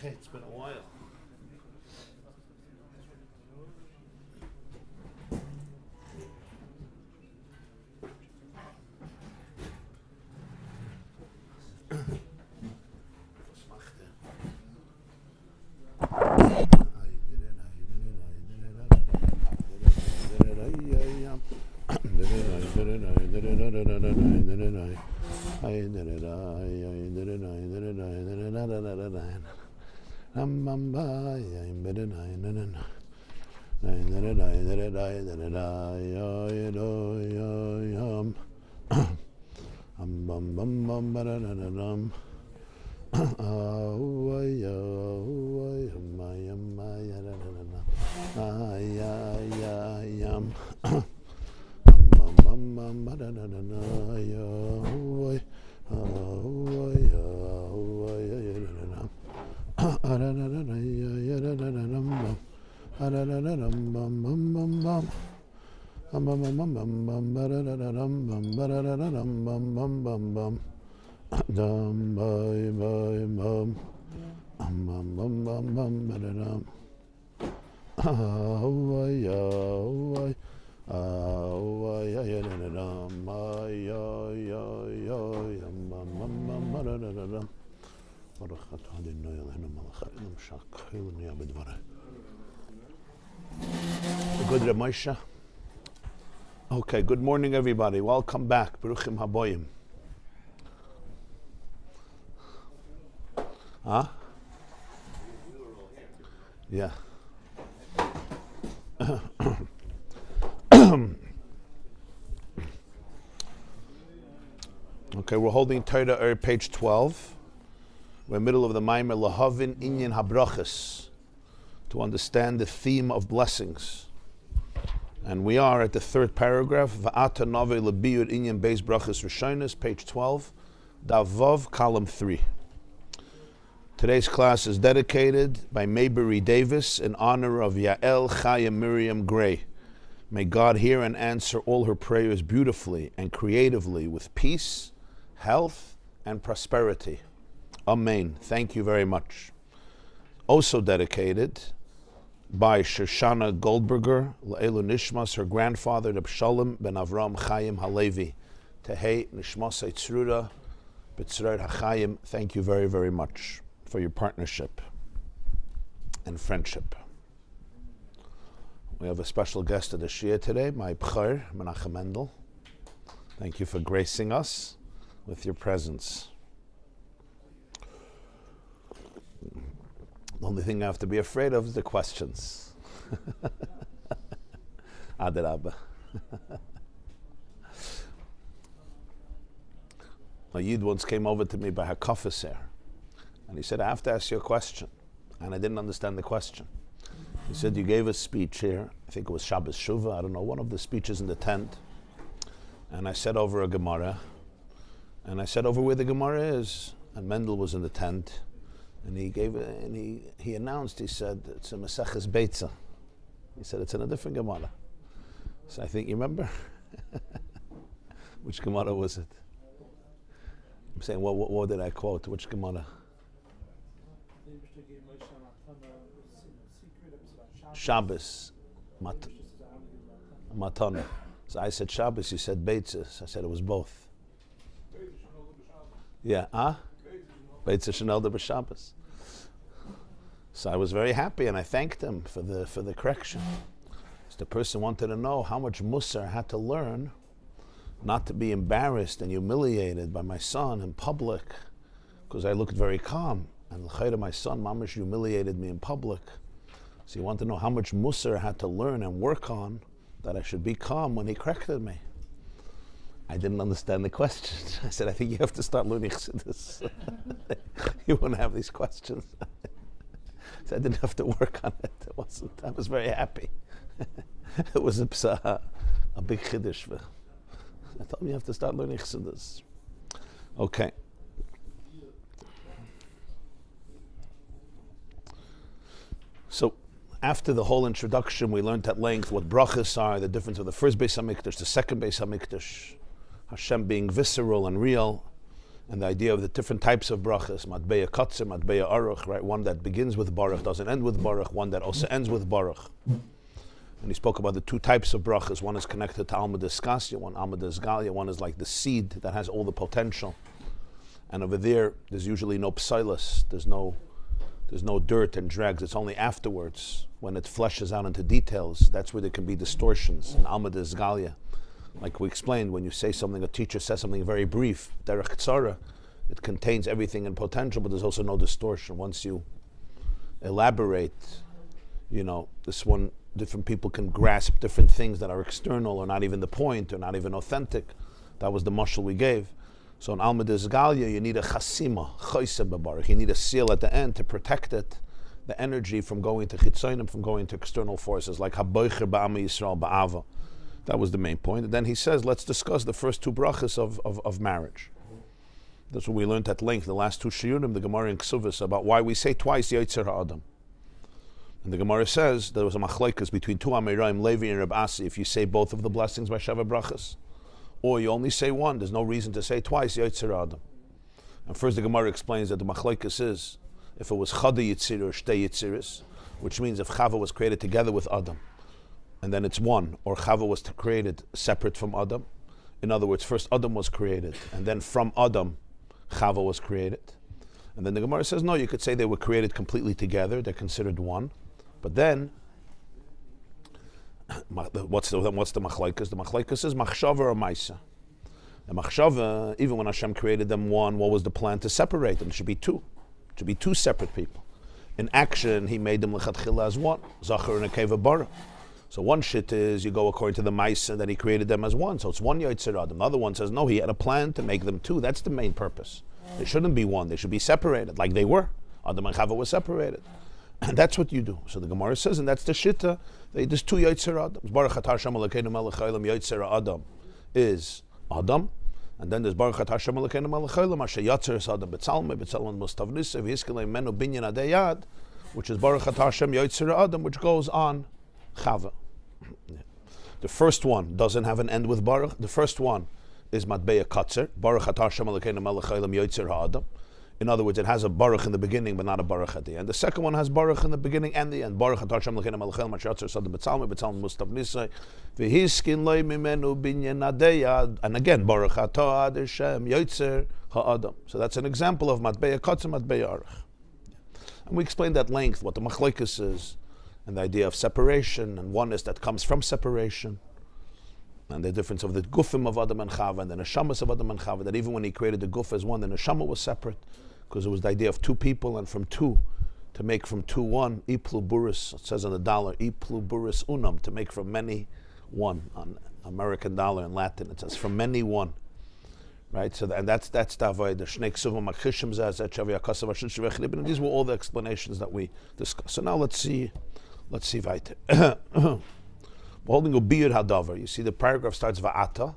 Okay, it's been a while. Good, Ramosha. Okay, good morning, everybody. Welcome back. Baruchim Haboyim. Huh? Yeah. Okay, we're holding Torah, page 12. We're in the middle of the Maimer Lehavin, Inyan Habrachas, to understand the theme of blessings. And we are at the third paragraph, Va'ata Nave Lebiyud Inyan Beis Brachas Rishonos, page 12, Davov, column 3. Today's class is dedicated by Maybury Davis in honor of Yael Chaya Miriam Gray. May God hear and answer all her prayers beautifully and creatively with peace, health, and prosperity. Amen. Thank you very much. Also dedicated by Shoshana Goldberger, Le'elu Nishmas, her grandfather, Reb Shalom ben Avram Chaim Halevi, Tehei Nishmas Eitzrura, B'tzrar HaChaim. Thank you very, very much for your partnership and friendship. We have a special guest at the Shia today, my B'char, Menachem Mendel. Thank you for gracing us with your presence. The only thing I have to be afraid of is the questions. Adarabba. A Yid once came over to me by Hakafas, and he said, I have to ask you a question. And I didn't understand the question. He said, you gave a speech here, I think it was Shabbos Shuvah, I don't know, one of the speeches in the tent. And I said over a Gemara, and I said over where the Gemara is, and Mendel was in the tent. And he gave it, and he announced, he said, it's a Maseches Beitza. He said, it's in a different Gemara. So I think, you remember? Which Gemara was it? I'm saying, what did I quote? Which Gemara? Shabbos. Matana. So I said Shabbos, you said Beitzah. I said it was both. Yeah, Beitzah Shenelda b'Shabbos. So I was very happy, and I thanked him for the correction. So the person wanted to know how much Musar I had to learn not to be embarrassed and humiliated by my son in public, because I looked very calm. And l'chayra, my son, Mamash, humiliated me in public. So he wanted to know how much Musar I had to learn and work on that I should be calm when he corrected me. I didn't understand the question. I said, I think you have to start learning Chassidus. You won't have these questions. So I didn't have to work on it. I was very happy. It was a big chiddush. I told him you have to start learning Chassidus. Okay. So after the whole introduction, we learned at length what brachas are, the difference of the first Beis HaMikdash, the second Beis HaMikdash, Hashem being visceral and real, And the idea of the different types of brachas, matbeya katzer, matbeya aruch, right? One that begins with baruch, doesn't end with baruch, one that also ends with baruch. And he spoke about the two types of brachas. One is connected to alma d'eskasya, one alma d'esgalia, one is like the seed that has all the potential. And over there, there's usually no psilus, there's no dirt and dregs. It's only afterwards, when it fleshes out into details, that's where there can be distortions. In alma d'esgalia, like we explained, when you say something, a teacher says something very brief, derech tzara, it contains everything in potential, but there's also no distortion. Once you elaborate, this one, different people can grasp different things that are external or not even the point or not even authentic. That was the mashal we gave. So in Alma D'Esgalia, you need a chasima, choyse bebarach. You need a seal at the end to protect it, the energy from going to chitzonim, from going to external forces, like haboicher ba'am Yisrael ba'ava. That was the main point. And then he says, let's discuss the first two brachas of marriage. That's what we learned at length, the last two shiurim, the Gemara in Ksuvas, about why we say twice Yotzer HaAdam. And the Gemara says there was a machlokes between two Ameiraim, Levi and Rabbi Asi, if you say both of the blessings by Sheva brachas, or you only say one. There's no reason to say twice Yotzer HaAdam. And first the Gemara explains that the machlokes is, if it was Chada Yitzir or Shtei Yitziris, which means if Chava was created together with Adam, and then it's one, or Chava was created separate from Adam. In other words, first Adam was created, and then from Adam, Chava was created. And then the Gemara says, no, you could say they were created completely together, they're considered one. But then, what's the machlokes? The machlokes is machshava or maisa. The machshava, even when Hashem created them one, what was the plan? To separate them. It should be two. It should be two separate people. In action, he made them lechatchila as one. Zachar and Nekeva bara. So one shit is, you go according to the Maisa, that he created them as one. So it's one Yotzer Adam. The other one says, no, he had a plan to make them two. That's the main purpose. They shouldn't be one. They should be separated, like they were. Adam and Chava were separated. And that's what you do. So the Gemara says, and that's the Shitta, there's two Yotzer Adams. Baruch atah Hashem Elokeinu melech haolam, Yotzer Adam is Adam. And then there's Baruch atah Hashem Elokeinu melech haolam, asher yotzer es Adam b'tzalmei, b'tzalmei mustavnisa, v'yiskelei menu binyan adei yad, which is Baruch atah Hashem Yotzer Adam, which goes on Chava. The first one doesn't have an end with Baruch. The first one is Matbeya Katzer. Baruch atah Hashem Elokeinu melech haolam Yotzer HaAdam. In other words, it has a Baruch in the beginning, but not a Baruch at the end. The second one has Baruch in the beginning and the end. Baruch atah Hashem Elokeinu melech haolam asher yotzer es Adam b'tzalmei, b'tzalmei mustav nisai, v'hiskinlei mimenu binyan adei yad. And again, Baruch atah Hashem Yotzer HaAdam. So that's an example of Matbeya Katzer, Matbeya Aruch. And we explained at length what the machlokes is, and the idea of separation and oneness that comes from separation, and the difference of the gufim of Adam and Chava and the neshamas of Adam and Chava, that even when he created the guf as one, the neshama was separate, because it was the idea of two people, and from two, to make from two one, iplu buris, it says on the dollar, iplu buris unam, to make from many one. On American dollar in Latin, it says from many one. Right, so and that's the avoid the shnei ksuvim makishim zeh chavi akasav ashut shvechliben, and these were all the explanations that we discussed. So now let's see weiter. We're holding a biyud hadavar. You see the paragraph starts va'ata.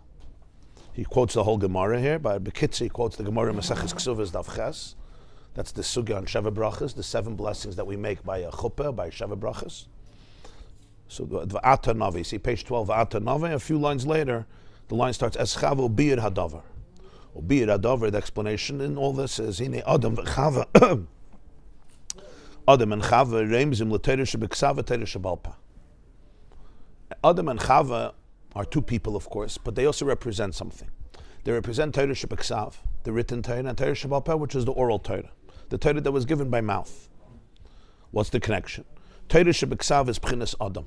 He quotes the whole Gemara here, but Bekitzer he quotes the Gemara Maseches Ksuvas Daf Ches. That's the sugya on Sheva brachas, the 7 blessings that we make by a chuppah, by Sheva brachas. So va'ata navi. See page 12, va'ata navi. A few lines later, the line starts eschavu biyud hadavar. Biyud hadavar. The explanation in all this is hine Adam v'Chava. Adam and Chava reimzim l'Torah shebeksav Torah shebalpa. Adam and Chava are two people, of course, but they also represent something. They represent Torah shebeksav, the written Torah, and Torah shebalpa, which is the oral Torah, the Torah that was given by mouth. What's the connection? Torah shebeksav is pchinas Adam.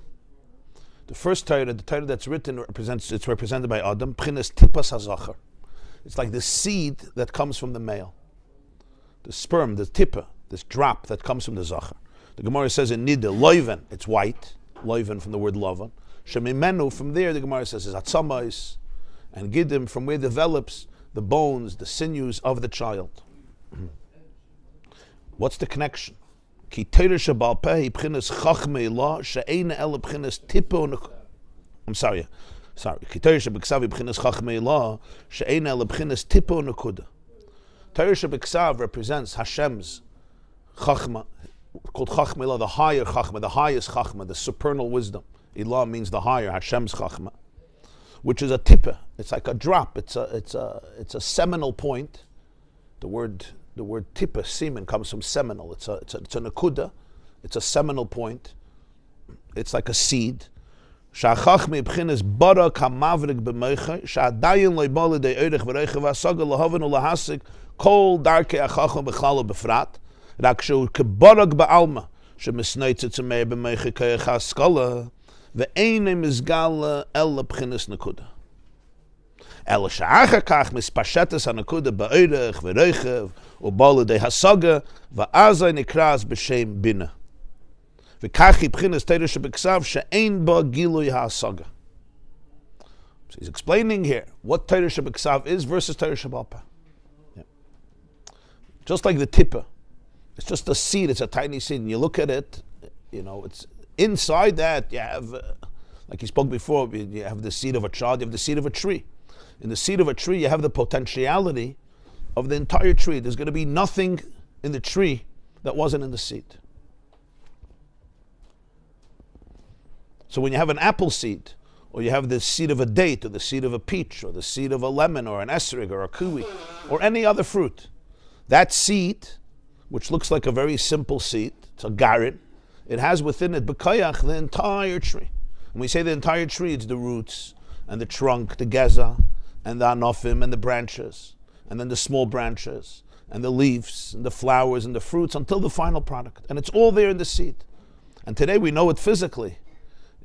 The first Torah, the Torah that's written, it's represented by Adam, pchinas tipas hazachar. It's like the seed that comes from the male, the sperm, the tippa, this drop that comes from the zachar. The Gemara says in Nida, loiven, it's white, loiven from the word lovan. Shemimenu, from there the Gemara says is atzamais, and gidim, from where develops the bones, the sinews of the child. What's the connection? Ki Torah shebal peh b'chinas chachmei la she'eina ela b'chinas tippo. I'm sorry. Ki Torah shebeksav b'chinas chachmei la she'eina ela b'chinas tippo nekuda. Torah shebeksav represents Hashem's chachma, called chachmei la, the higher chachma, the highest chachma, the supernal wisdom. Ilah means the higher, Hashem's chachma, which is a tippa. It's like a drop. It's a seminal point The word tippa, semen, comes from seminal. It's a nakuda. It's a seminal point. It's like a seed. Sha'achachmi b'chinas bara kamavrik b'meicha sha'adayin lo'ibali de'oirich v'reicha v'asaga lehavin u'lahasik kol darkei achacham b'chlalo b'frat rak she'u kebarag ba'alma she'misneitzet tzemei b'meicha k'ech ha'skala ve'einei mizgala ela b'chinas nakuda. Ela sha'achar kach mispashetes ha'nakuda ba'oirich v'reicha u'bali de'hasaga v'azai nikraz b'shem bina. So he's explaining here what Torah Shebeksav is versus Torah Shebalpeh. Yeah. Just like the tippa, it's just a seed. It's a tiny seed, and you look at it. It's inside that you have, like he spoke before. You have the seed of a child. You have the seed of a tree. In the seed of a tree, you have the potentiality of the entire tree. There's going to be nothing in the tree that wasn't in the seed. So when you have an apple seed, or you have the seed of a date, or the seed of a peach, or the seed of a lemon, or an esrog, or a kiwi, or any other fruit, that seed, which looks like a very simple seed, it's a garret, it has within it b'kayach, the entire tree. When we say the entire tree, it's the roots, and the trunk, the geza, and the anofim, and the branches, and then the small branches, and the leaves, and the flowers, and the fruits, until the final product. And it's all there in the seed. And today we know it physically.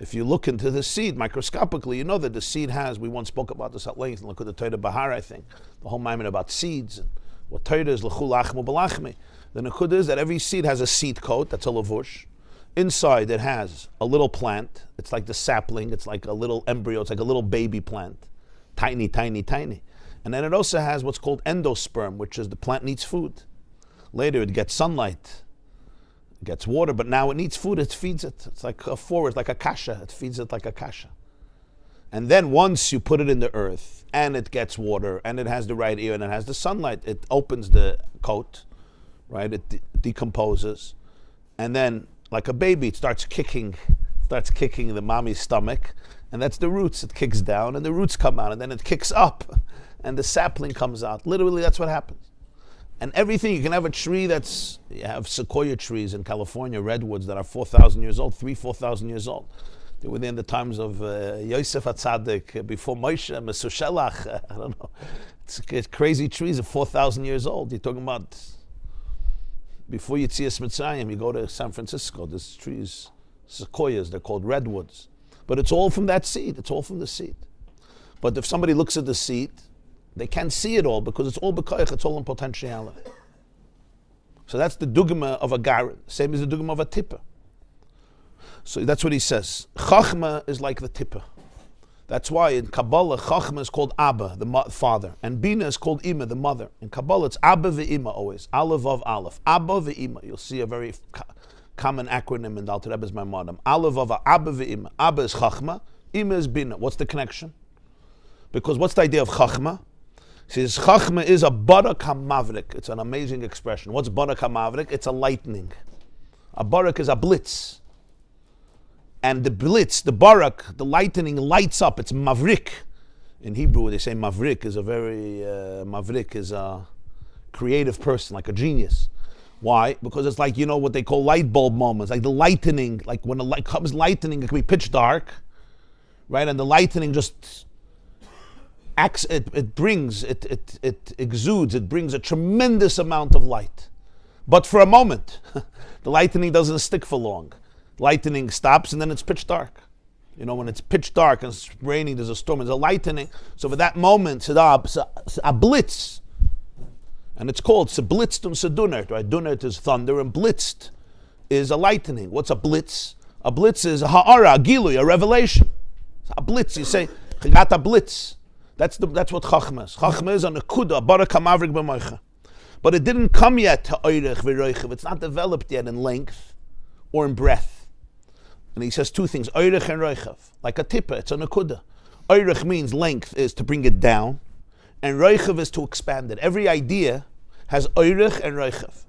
If you look into the seed microscopically, you know that the seed has, we once spoke about this at length, look at the Torah Bahar, I think, the whole moment about seeds, and what Torah is, l'chu lachmu b'lachmi. The nekud is that every seed has a seed coat, that's a lavush. Inside it has a little plant, it's like the sapling, it's like a little embryo, it's like a little baby plant. Tiny, tiny, tiny. And then it also has what's called endosperm, which is the plant needs food. Later it gets sunlight. It gets water, but now it needs food, it feeds it. It's like a forest, like a kasha. It feeds it like a kasha. And then once you put it in the earth, and it gets water, and it has the right air, and it has the sunlight, it opens the coat, right? It decomposes. And then, like a baby, it starts kicking the mommy's stomach, and that's the roots. It kicks down, and the roots come out, and then it kicks up, and the sapling comes out. Literally, that's what happens. And everything, you can have a tree you have sequoia trees in California, redwoods that are 4,000 years old, 4,000 years old. They were there in the times of Yosef HaTzadik, before Moshe, Mesushelach, I don't know. It's crazy trees are 4,000 years old. You're talking about before Yetzias Mitzrayim, you go to San Francisco, there's trees, sequoias, they're called redwoods. But it's all from that seed, it's all from the seed. But if somebody looks at the seed, they can't see it all because it's all b'koich, it's all in potentiality. So that's the dugma of a garret, same as the dugma of a tippa. So that's what he says. Chachma is like the tippa. That's why in Kabbalah, Chachma is called Abba, the father, and Bina is called Ima, the mother. In Kabbalah, it's Abba ve'Ima always, Aleph of Aleph. Abba ve'Ima. You'll see a very common acronym in the Alter Rebbe's Maimonides. Aleph of Abba ve'Ima. Abba is Chachma, Ima is Bina. What's the connection? Because what's the idea of Chachma? He says, Chachma is a barak hamavrik. It's an amazing expression. What's barak hamavrik? It's a lightning. A barak is a blitz. And the blitz, the barak, the lightning lights up. It's mavrik. In Hebrew, they say mavrik is mavrik is a creative person, like a genius. Why? Because it's like, what they call light bulb moments. Like the lightning, like when the light comes lightning, it can be pitch dark, right? And the lightning just it exudes, it brings a tremendous amount of light. But for a moment, the lightning doesn't stick for long. Lightning stops and then it's pitch dark. When it's pitch dark and it's raining, there's a storm, there's a lightning. So for that moment, it's a blitz. And it's called blitzed und sedunert, right? Dunert is thunder and blitzed is a lightning. What's a blitz? A blitz is a ha'ara, a gilui, a revelation. A blitz, you say, got a blitz. That's what Chachma is. Chachma is a nekuda, barak hamavrik b'moicha. But it didn't come yet to oirech v'roichev. It's not developed yet in length or in breadth. And he says two things, oirech and roichev. Like a tippa, it's a nekuda. Oirech means length is to bring it down, and roichev is to expand it. Every idea has oirech and roichev.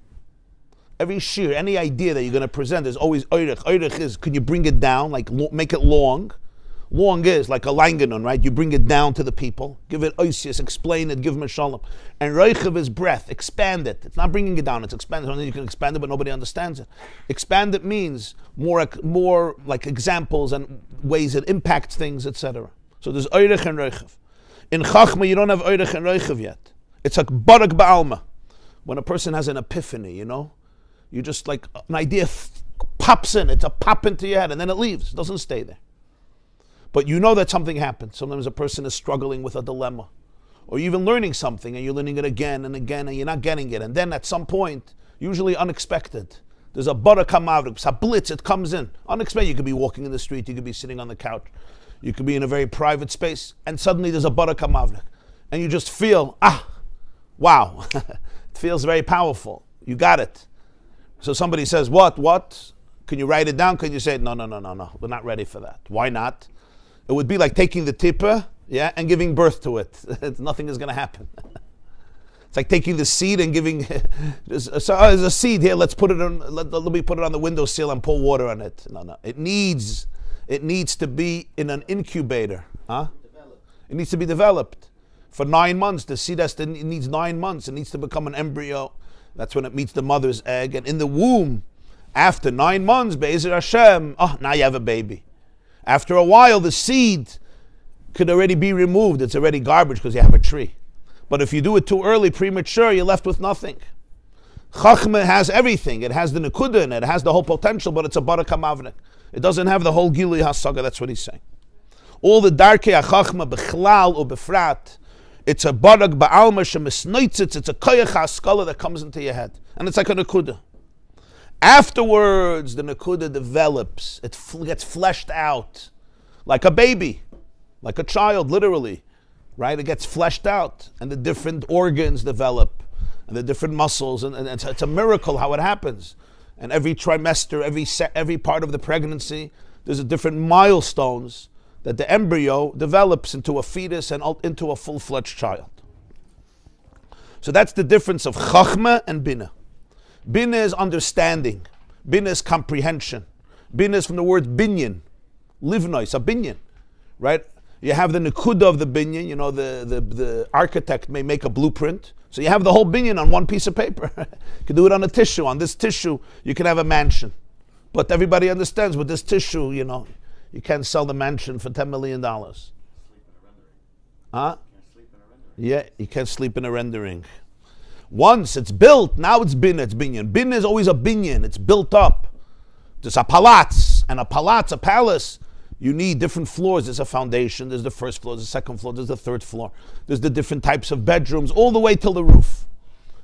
Every shir, any idea that you're going to present is always oirech. Oirech is, can you bring it down, like make it long? Long is like a langanon, right? You bring it down to the people, give it oisius, explain it, give them a shalom. And reichav is breath, expand it. It's not bringing it down, it's expanded. You can expand it, but nobody understands it. Expand it means more like examples and ways it impacts things, etc. So there's oirich and reichav. In chachma, you don't have oirich and reichav yet. It's like barak ba'alma. When a person has an epiphany, you just like an idea pops in. It's a pop into your head, and then it leaves. It doesn't stay there. But you know that something happened. Sometimes a person is struggling with a dilemma. Or you're even learning something, and you're learning it again and again, and you're not getting it. And then at some point, usually unexpected, there's a barakah mavrik, a blitz, it comes in. Unexpected. You could be walking in the street, you could be sitting on the couch, you could be in a very private space, and suddenly there's a barakah mavrik. And you just feel, wow. It feels very powerful. You got it. So somebody says, what? Can you write it down? Can you say, no, we're not ready for that. Why not? It would be like taking the tippa, and giving birth to it. Nothing is going to happen. It's like taking the seed and giving, there's a seed here, let's put it on, let me put it on the windowsill and pour water on it. No. It needs to be in an incubator. It needs to be developed. For 9 months, the seed it needs 9 months. It needs to become an embryo. That's when it meets the mother's egg. And in the womb, after 9 months, Be'ezer Hashem, now you have a baby. After a while, the seed could already be removed. It's already garbage because you have a tree. But if you do it too early, premature, you're left with nothing. Chachma has everything. It has the nekuda in it. It has the whole potential, but it's a barakah mavnik. It doesn't have the whole gilui hasaga. That's what he's saying. All the darkei hachachma bechlal or befrat. It's a barak ba'alma shemisnoitzitz. It's a koyach haskala that comes into your head. And it's like a nekuda. Afterwards, the nekuda develops. It gets fleshed out. Like a baby. Like a child, literally. Right? It gets fleshed out. And the different organs develop. And the different muscles. And it's a miracle how it happens. And every trimester, every part of the pregnancy, there's a different milestones that the embryo develops into a fetus and into a full-fledged child. So that's the difference of chachma and bina. Bina is understanding. Bina is comprehension. Bina is from the word binyan. Livnois, a binyan. Right? You have the nekuda of the binyan. The architect may make a blueprint. So you have the whole binyan on one piece of paper. You can do it on a tissue. On this tissue, you can have a mansion. But everybody understands with this tissue, you can't sell the mansion for $10 million. Yeah, you can't sleep in a rendering. Once it's built, now it's binyan. Binyan is always a binyan. It's built up. There's a palats, and a palace. You need different floors. There's a foundation. There's the first floor. There's the second floor. There's the third floor. There's the different types of bedrooms, all the way till the roof.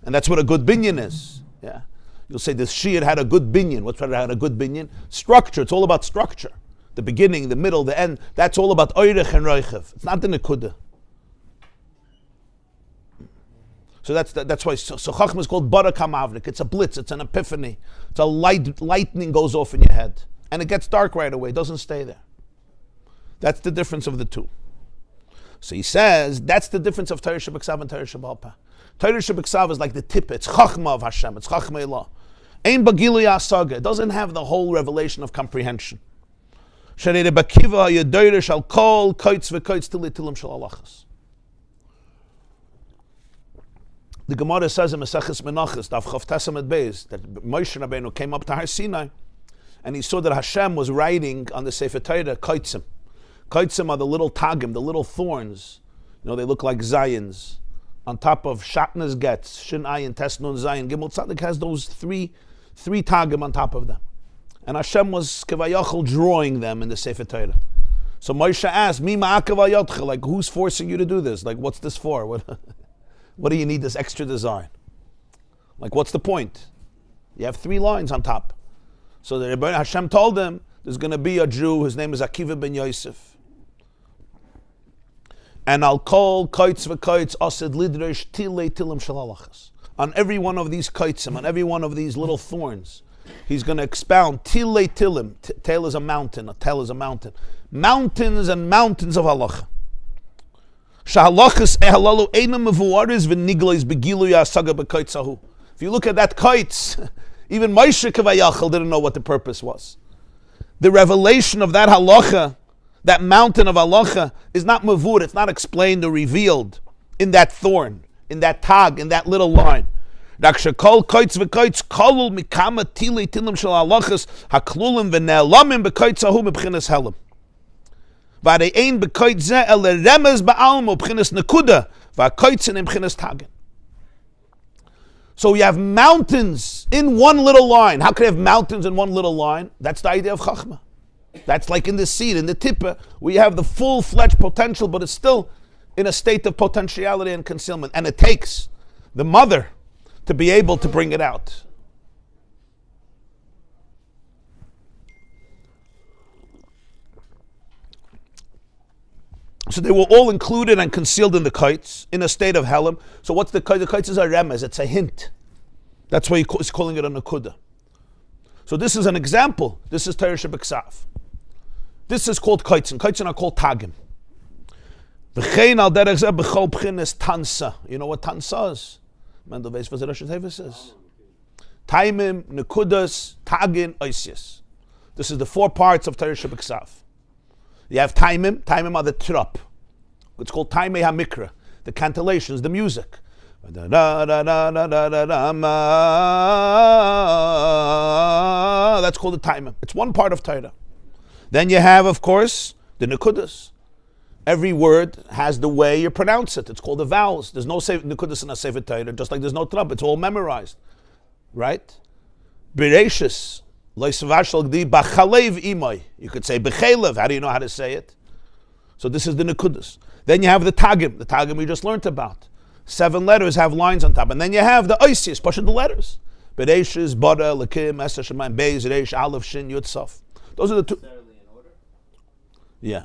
And that's what a good binyan is. Yeah, you'll say this Shi'at had a good binyan. What's what it had a good binyan? Structure. It's all about structure. The beginning, the middle, the end. That's all about oirich and reichev. It's not the nekuda. So that's why Chachma is called barakah mavnik. It's a blitz. It's an epiphany. It's a lightning goes off in your head, and it gets dark right away. It doesn't stay there. That's the difference of the two. So he says that's the difference of Torah Shebeksav and Torah Shebalpeh. Torah Shebeksav is like the tip. It's Chachma of Hashem. It's Chachma Elah. Ein bagilui hasaga. It doesn't have the whole revelation of comprehension. Sherei Rebakiva Yedoyre shall call koitz v'koitz tili tilim shel halachas. The Gemara says in Maseches Menachos, Daf Chav Tesamid Beis, that Moshe Rabbeinu came up to Har Sinai, and he saw that Hashem was writing on the Sefer Torah koitzim. Koitzim are the little tagim, the little thorns. They look like zayins. On top of Shatnas Getz, Shin Ayin, Tes Nun Zayin, Gimel Tzadik has those three tagim on top of them. And Hashem was kevayachol drawing them in the Sefer Torah. So Moshe asked, Mi ma'akavayotcha, like who's forcing you to do this? Like what's this for? What do you need this extra design? Like what's the point? You have 3 lines on top. So the Rebbe Hashem told them, there's going to be a Jew, his name is Akiva ben Yosef. And I'll call koitz v'koitz asid lidresh tilei tilim shel halachas. On every one of these koitzim, on every one of these little thorns, he's going to expound tilei tilim. Tel is a mountain, a tel is a mountain. Mountains and mountains of halacha. If you look at that koitz, even Moshe Kavayachal didn't know what the purpose was. The revelation of that halacha That mountain of halacha is not mavur, it's not explained or revealed in that thorn, in that tag, in that little line. Rakshakol koitz v'koitz kolul mikama tili tilim shel halachas haklulim v'ne'elamim b'koitz ahu mebchinas helam. V'arei ein b'koitz zeh el remez ba'almo b'chinas nekuda v'akoitzin b'chinas tagin. So you have mountains in one little line. How can you have mountains in one little line? That's the idea of chachma. That's like in the seed, in the tippa, we have the full-fledged potential, but it's still in a state of potentiality and concealment. And it takes the mother to be able to bring it out. So they were all included and concealed in the kites, in a state of helam. So what's the kites? The kites is a remez, it's a hint. That's why he's calling it a nakuda. So this is an example. This is Torah Shebeksav. This is called kites, and kites are called tagim. V'chein al derech zeh b'chol b'chines tansa. You know what tansa is? Mendel Beis Vazir Rosh says. Taimim, nekudas, tagin, oisius. This is the 4 parts of Torah Shebeksav. You have taimim. Taimim are the trop. It's called taimei hamikra. The cantillations, the music. That's called the taimim. It's one part of Torah. Then you have, of course, the nekudas. Every word has the way you pronounce it. It's called the vowels. There's no nekudas in a Sefer Torah, just like there's no trop. It's all memorized. Right? Bereshis. You could say bechalev. How do you know how to say it? So this is the nekudas. Then you have the tagim. The tagim we just learned about. 7 letters have lines on top. And then you have the oisius, pushing the letters. Bereshis, Bada, Lakim, Esther, Shemaim, Beis, Reish, Aleph, Shin, Yud, Sof. Those are the 2. In order? Yeah.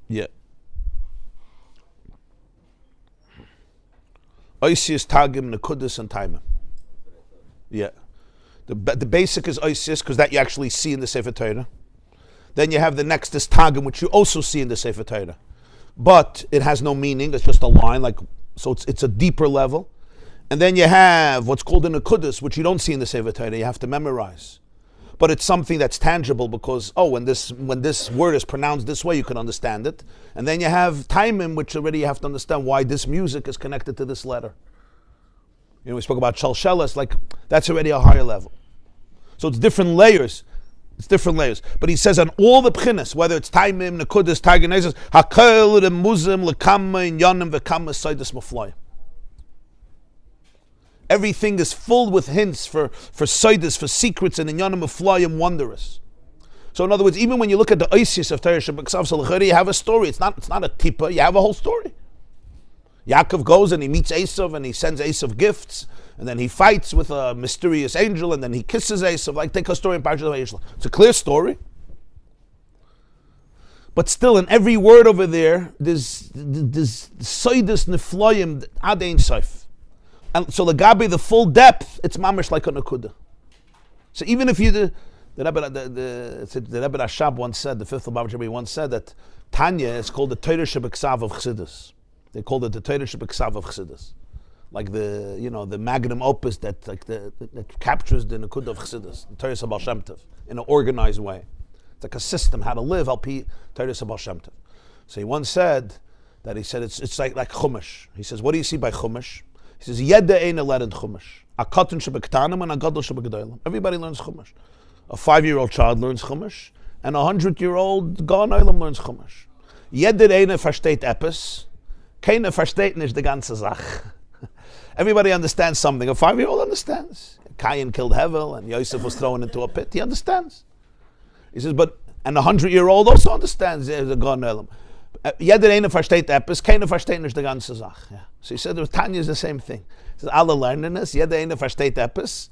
Yeah. Oisius, tagim, nekudas, and taimim. Yeah. The basic is oisius, because that you actually see in the Sefer Torah. Then you have the next is tagim, which you also see in the Sefer Torah. But it has no meaning, it's just a line, so it's a deeper level. And then you have what's called an nekudas, which you don't see in the Sefer Torah, you have to memorize. But it's something that's tangible because, when this word is pronounced this way, you can understand it. And then you have taimim, which already you have to understand why this music is connected to this letter. We spoke about shalshelas, that's already a higher level. So it's different layers. But he says on all the b'chinas, whether it's taimim, nekudas, tagin, hakol, the muzim, lekama, inyanim, v'kama, seidas, maflay. Everything is filled with hints for seidas, for secrets, and inyanim, maflayim, wondrous. So in other words, even when you look at the oisius of Torah Shebeksav, you have a story. It's not a tippa. You have a whole story. Yaakov goes and he meets Esav and he sends Esav gifts, and then he fights with a mysterious angel, and then he kisses Esav. Take a story in Parashat Vayishlach. It's a clear story. But still, in every word over there, there's soidus nefloyim ad ein sof. And so Lagabi, the full depth, it's mamish like a nakuda. So even if the Rebbe Rashab once said, the 5th Lubavitcher once said that Tanya is called the Torah Shebeksav of Chassidus. They called it the Torah Shebeksav of Chassidus, like the magnum opus that captures the Nakuda of Chassidus, the Torah Baal Shem Tov, in an organized way. It's like a system how to live al pi Torah Baal Shem Tov. So he once said that it's like Chumash. He says, what do you see by Chumash? He says, Yeda eina learned Chumash. A katan shebektanim and a gadol shebekdalim. Everybody learns Chumash. A 5-year-old child learns Chumash, and a 100-year-old Gan Olam learns Chumash. Jeder eine versteht etwas. Keiner versteht nicht die ganze Sache. Everybody understands something. A 5-year-old understands. Cain killed Hevel and Yosef was thrown into a pit. He understands. He says, and a 100-year-old also understands. Jeder eine versteht etwas, keiner versteht nicht die ganze Sache. Yeah. So he said, Tanya is the same thing. He says, alle lernen es, jeder eine versteht etwas,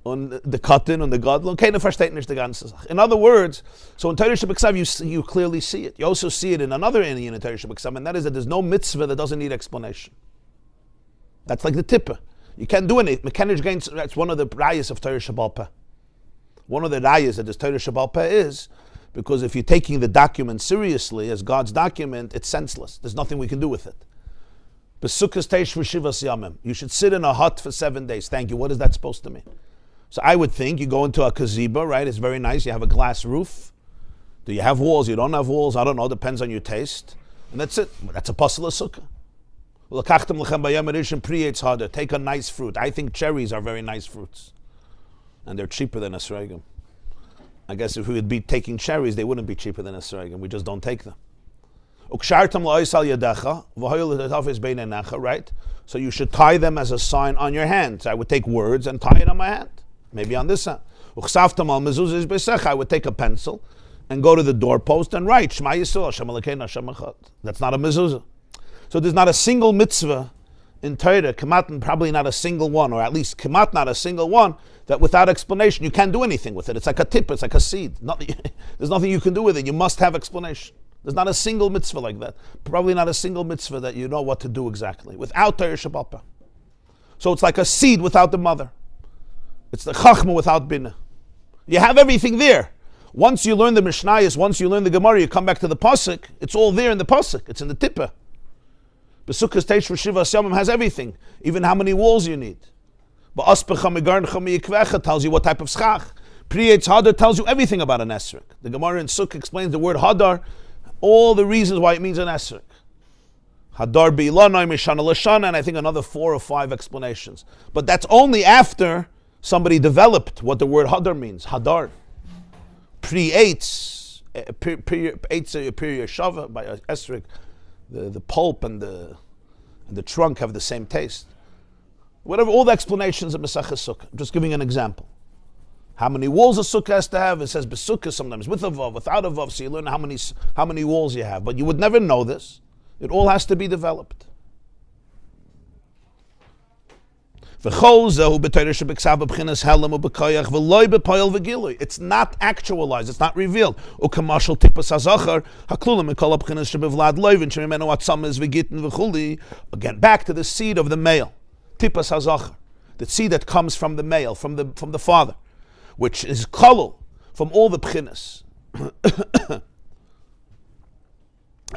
und the Katan und the Gadol, und keiner versteht nicht die ganze Sache. In other words, so in Torah Shebeksav you clearly see it. You also see it in another Inyan in Torah Shebeksav, and that is that there's no mitzvah that doesn't need explanation. That's like the tippa. You can't do anything. Mechanic gains, that's one of the rayas of Torah Shebal Peh. One of the rayas that this Torah Shebal Peh is, because if you're taking the document seriously as God's document, it's senseless. There's nothing we can do with it. Besukas teish v'shivas yamim. You should sit in a hut for 7 days. Thank you. What is that supposed to mean? So I would think you go into a gazebo, right? It's very nice. You have a glass roof. Do you have walls? You don't have walls? I don't know. Depends on your taste. And that's it. That's a pasal of sukkah. Take a nice fruit. I think cherries are very nice fruits. And they're cheaper than esrogim. I guess if we would be taking cherries, they wouldn't be cheaper than esrogim. We just don't take them. Right? So you should tie them as a sign on your hand. So I would take words and tie it on my hand. Maybe on this hand. I would take a pencil and go to the doorpost and write Shema Yisrael, Hashem Elokeinu, Hashem Echad. That's not a mezuzah. So there's not a single mitzvah in Torah, Kemat, probably not a single one, or at least Kemat, not a single one, that without explanation you can't do anything with it. It's like a tip, it's like a seed. There's nothing you can do with it. You must have explanation. There's not a single mitzvah like that. Probably not a single mitzvah that you know what to do exactly without Torah Shabbat. So it's like a seed without the mother. It's the Chachma without Binah. You have everything there. Once you learn the Mishnayos, once you learn the Gemara, you come back to the Pasuk. It's all there in the Pasuk. It's in the Tippah. Besukkas Teish for Shiva Yamim has everything, even how many walls you need. But Aspecha Megarncha Meyikvecha tells you what type of schach. Priyetz Hadar tells you everything about an esrog. The Gemara in Sukkah explains the word Hadar, all the reasons why it means an esrog. Hadar Be'ilanai Mishana Lashana, and I think another 4 or 5 explanations. But that's only after somebody developed what the word Hadar means. Hadar. Pre-eitz, Shava by esrog. The pulp and the trunk have the same taste. Whatever, all the explanations of Mesachas Sukkah. I'm just giving an example. How many walls a sukkah has to have? It says besukkah sometimes with a vav, without a vav. So you learn how many walls you have. But you would never know this. It all has to be developed. It's not actualized, it's not revealed. Again, back to the seed of the male. Tipas hazachar, the seed that comes from the male, from the father, which is kolul from all the b'chinas.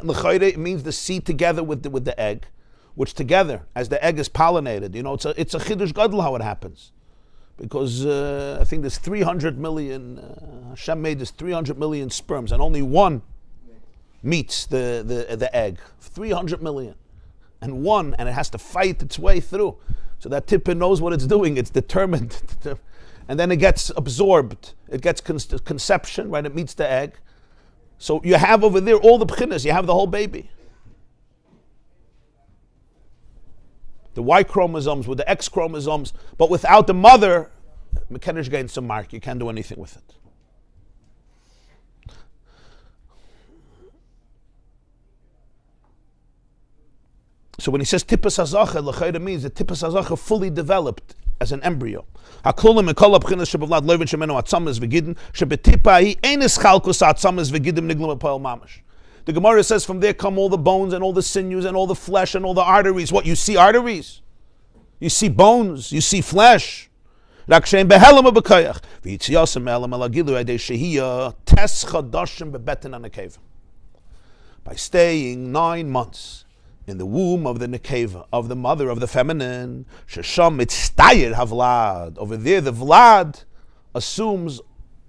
It means the seed together with the egg, which together, as the egg is pollinated, it's a chidush gadol how it happens. Because I think there's 300 million, Hashem made this 300 million sperms, and only one meets the egg. 300 million. And it has to fight its way through. So that tipper knows what it's doing, it's determined. And then it gets absorbed. It gets conception, right? It meets the egg. So you have over there all the b'chinas, you have the whole baby. The Y chromosomes with the X chromosomes, but without the mother, Mekenish gains some mark. You can't do anything with it. So when he says Tipas Hazacha, L'chayda means that Tipas Hazacha fully developed as an embryo. Haklulim ekol abchinas shebavlad loivin shemenu atzamas v'gidin shebetipa hi enis chalkus atzamas v'gidim niglam apayel mamash. The Gemara says from there come all the bones and all the sinews and all the flesh and all the arteries. What, you see arteries? You see bones, you see flesh. By staying 9 months in the womb of the nekeva, of the mother, of the feminine, shesham mitztayir havlad. Over there, the vlad assumes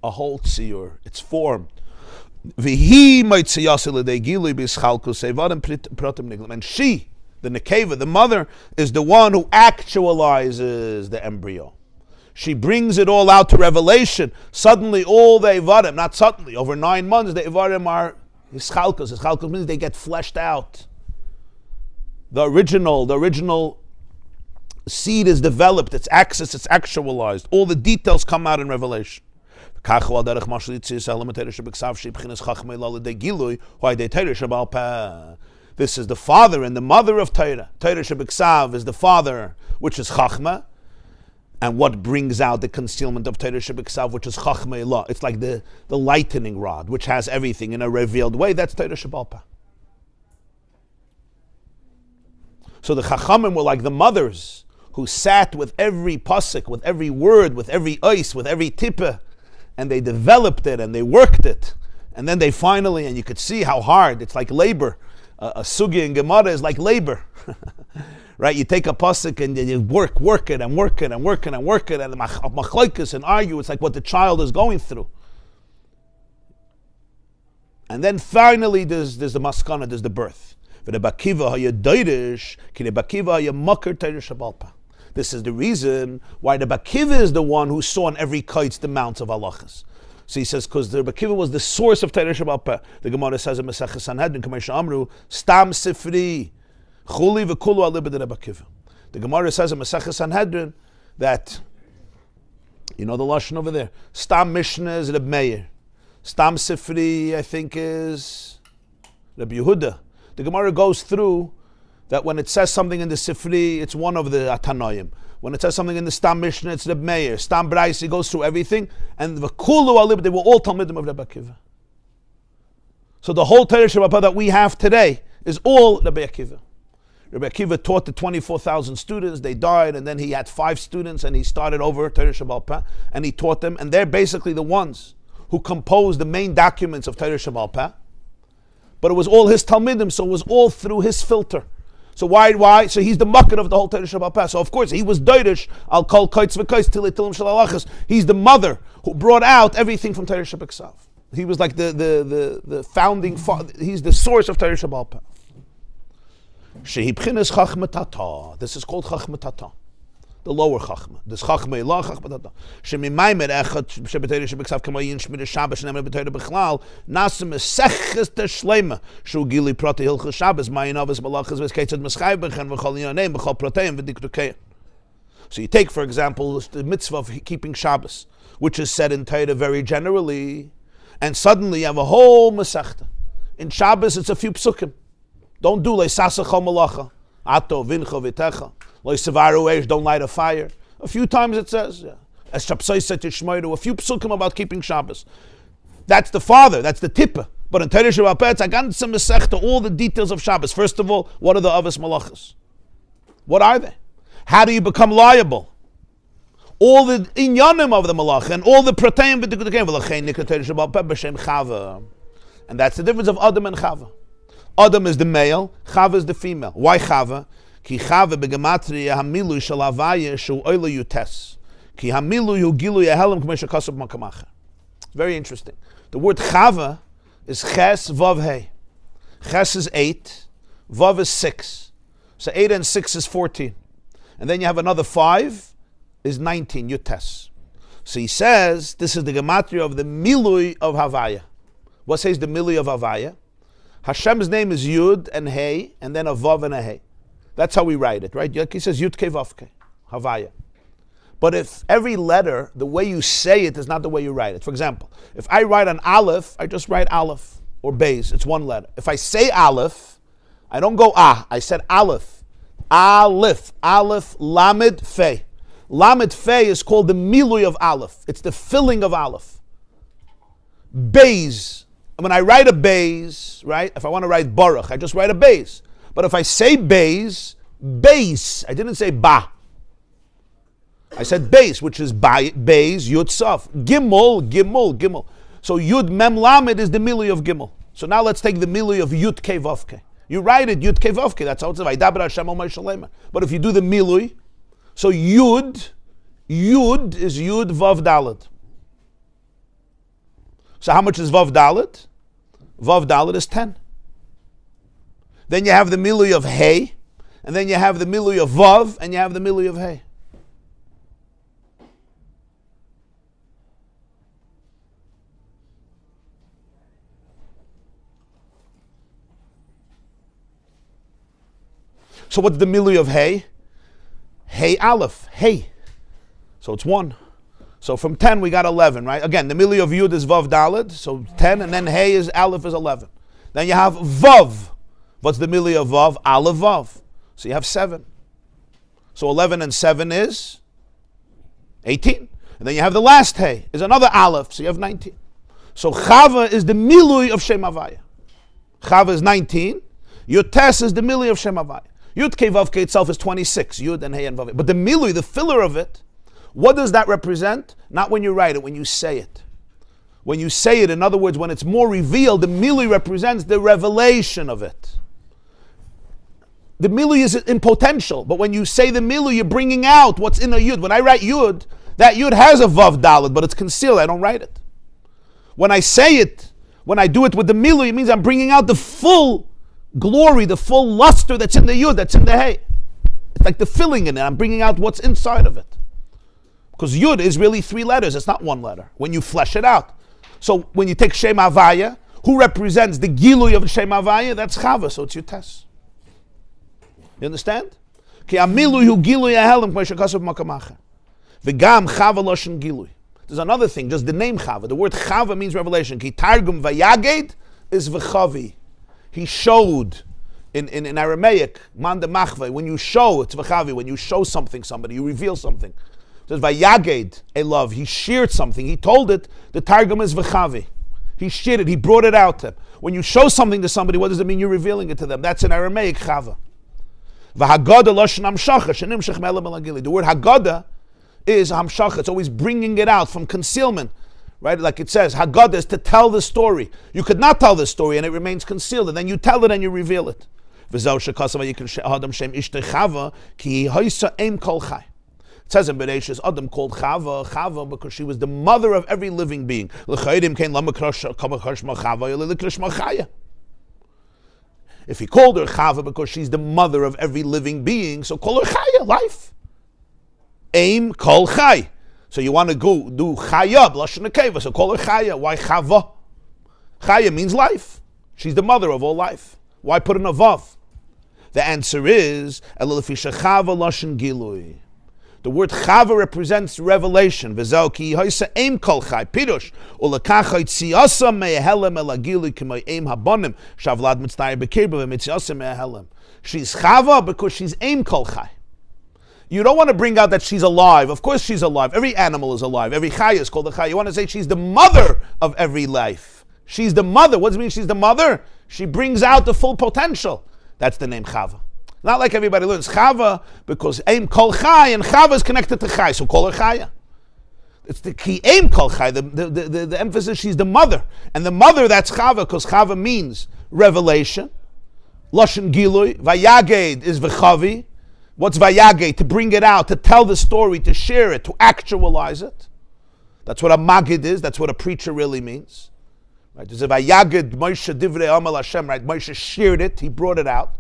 a whole tziyur, its form. And she, the nekeva, the mother, is the one who actualizes the embryo. She brings it all out to revelation. Suddenly, all the Ivarim, not suddenly, over 9 months, the Ivarim are Hischalkos. Hischalkos means they get fleshed out. The original seed is developed, it's accessed, it's actualized. All the details come out in revelation. This is the father and the mother of Torah. Torah Shebeksav is the father, which is Chachma, and what brings out the concealment of Torah Shebeksav, which is Chachma Elah. It's like the lightning rod, which has everything in a revealed way. That's Torah Shebalpa. So the Chachamim were like the mothers who sat with every pasuk, with every word, with every ois, with every tippah, and they developed it and they worked it. And then they finally, and you could see how hard, it's like labor. A sugi in Gemara is like labor. Right? You take a pasuk and you work it and work it and work it and work it and machlokes and argue. It's like what the child is going through. And then finally there's the maskana, there's the birth. This is the reason why the Bakiva is the one who saw on every kites the mounts of halachas. So he says, because the Bakiva was the source of Torah Shabbat Peh. The Gemara says in Masechah Sanhedrin, Kamesha Amru, Stam Sifri, Chuli v'kulu alibed the Bakiva. The Gemara says in Masechah Sanhedrin that, you know the lashon over there, Stam Mishnah is Reb Meir, Stam Sifri I think is Reb Yehuda. The Gemara goes through that when it says something in the Sifri, it's one of the Atanoim. When it says something in the Stam Mishnah, it's Reb Meir. Stam Brais, it goes through everything. And the Kulu Alib, they were all Talmidim of Rabbi Akiva. So the whole Torah Shabbat Peh that we have today is all Rabbi Akiva. Rabbi Akiva taught the 24,000 students. They died, and then he had 5 students, and he started over Torah Shabbat Peh, and he taught them. And they're basically the ones who composed the main documents of Torah Shabbat Peh. But it was all his Talmidim, so it was all through his filter. So why? So he's the mucker of the whole Torah Shabbat Peh. So of course he was Deirish, I'll call Kaitz v'Kaitz Tilei Tilim Shel Halachas. He's the mother who brought out everything from Torah Shabbat Ksav. He was like the founding father. He's the source of Torah Shabbat Peh. Shehi B'chinas Chachmatata. This is called Chachmatata. The lower Chachma. This Chachma Ilah Chachmatata. Shemi Maimed Echad Shebetei Shabbat Ksav Kamayin Shmir Shabbos Shneimar B'Torah B'Chlal Nasim Meseches Teshlema Shu Gili Prate Hilchos Shabbos Mayin Avos Malachas V'Skeitzad Meschai B'Chen V'Chol Yoneim B'Chol Proteim V'Diktukei. So you take, for example, the mitzvah of keeping Shabbos, which is said in Torah very generally, and suddenly you have a whole Masechta. In Shabbos it's a few psukim. Don't do Leisasa Chol Malacha Ato Vincha V'Techa. Don't light a fire. A few times it says, as Shapsai said to Shmoyru, a few psukim about keeping Shabbos. That's the father, that's the tippa. But in Torah Shabbat Peh, it's a ganze Masechta, all the details of Shabbos. First of all, what are the Avos Malachas? What are they? How do you become liable? All the Inyanim of the Malach and all the Prateim and that's the difference of Adam and Chava. Adam is the male, Chava is the female. Why Chava? Ki Chava begematria hamilu shel havaya shu oila yutes. Ki hamilu hu gilu yehelim k'mei shekasub makamacha. Very interesting. The word Chava is Ches Vav Hey. Ches is 8, Vav is 6. So 8 and 6 is 14. And then you have another 5 is 19, Yutes. So he says this is the gematria of the milui of Havaya. What says the milui of Havaya? Hashem's name is Yud and Hey, and then a Vav and a Hey. That's how we write it, right? He says Yud Ke Vav Ke, Havaya. But if every letter, the way you say it is not the way you write it. For example, if I write an Aleph, I just write Aleph or Beis. It's one letter. If I say Aleph, I don't go I said Aleph. Aleph. Aleph, Lamed, Fe. Lamed, Fe is called the Milui of Aleph. It's the filling of Aleph. Beis. When I write a Beis, right? If I want to write Baruch, I just write a Beis. But if I say Beis, Beis, I didn't say Ba. I said Beis, which is Beis, Yud Saf. Gimel, Gimel, Gimel. So Yud Mem Lamed is the Milui of Gimel. So now let's take the Milui of Yud Ke Vav Ke. You write it Yud Ke Vav Ke. That's how it's Vaydaber Hashem al Shalema. But if you do the Milui, so Yud is Yud Vav Dalet. So how much is Vav Dalet? Vav Dalet is 10. Then you have the Milui of Hey, and then you have the Milui of Vav, and you have the Milui of Hey. So what's the Milui of Hey? Hey Aleph, Hey. So it's 1. So from 10 we got 11, right? Again, the Milui of Yud is Vav Daled, so 10, and then Hey is Aleph is 11. Then you have Vav. What's the Milui of Vav? Aleph Vav. So you have 7. So 11 and 7 is 18. And then you have the last Hey, is another Aleph, so you have 19. So Chava is the Milui of Shem Havaya. Chava is 19. Yotes is the Milui of Shem Havaya. Yud Ke Vav Ke itself is 26. Yud and Hey and Vav. But the Milui, the filler of it, what does that represent? Not when you write it, when you say it. When you say it, in other words, when it's more revealed, the Milui represents the revelation of it. The Milui is in potential, but when you say the Milui, you're bringing out what's in a Yud. When I write Yud, that Yud has a Vav Dalet, but it's concealed. I don't write it. When I say it, When I do it with the milui, it means I'm bringing out the full glory, the full luster that's in the yud, that's in the hey. It's like the filling in it. I'm bringing out what's inside of it. Because yud is really 3 letters. It's not 1 letter. When you flesh it out. So when you take Shem Havaya, who represents the gilui of Shem Havaya? That's Chava. So it's your test. You understand? Ki amilui hu gilui ahelim k'may shekasav makamacha. V'gam Chava loshen gilui. There's another thing. Just the name Chava. The word Chava means revelation. Ki targum vayaged is v'chavi. He showed. In Aramaic, man de machve, when you show, it's v'chavi, when you show something somebody, you reveal something. It says vayaged, a love, he shared something, he told it, the targum is v'chavi. He shared it, he brought it out to him. When you show something to somebody, what does it mean? You're revealing it to them. That's in Aramaic, chava. V'hagada loshen hamshacha, shenimshach me'elam elagili. The word hagada is hamshacha, it's always bringing it out from concealment. Right, like it says, haggadah is to tell the story. You could not tell the story and it remains concealed, and then you tell it and you reveal it. It says in Bereshis, Adam called Chava because she was the mother of every living being. If he called her Chava because she's the mother of every living being, so call her Chaya, life. Aim kol Chai. So you want to go do Chaya, Lashon Nekeva, so call her Chaya. Why Chava? Chaya means life. She's the mother of all life. Why put an avav? The answer is Elifisha Chava Lashon Gilui. The word Chava represents revelation. V'zau ki hoisa aim kol chai pirush ulakachai tziasa me'helem elagilui k'may aim habonim shavlad mitztayir bekirba v'mitziasa me'helem. She's Chava because she's aim kol chai. You don't want to bring out that she's alive. Of course she's alive. Every animal is alive. Every chai is called a chai. You want to say she's the mother of every life. She's the mother. What does it mean she's the mother? She brings out the full potential. That's the name Chava. Not like everybody learns Chava because Aim Kol Chai and Chava is connected to Chai, so call her Chaya. It's the key Aim Kol Chai, the emphasis, she's the mother. And the mother, that's Chava, because Chava means revelation. Lashon Gilui, Vayaged is V'chavi. What's Vayaged? To bring it out, to tell the story, to share it, to actualize it. That's what a Magid is, that's what a preacher really means. Right? There's a Vayaged Moshe Divrei Amal Hashem, right? Moshe shared it, he brought it out.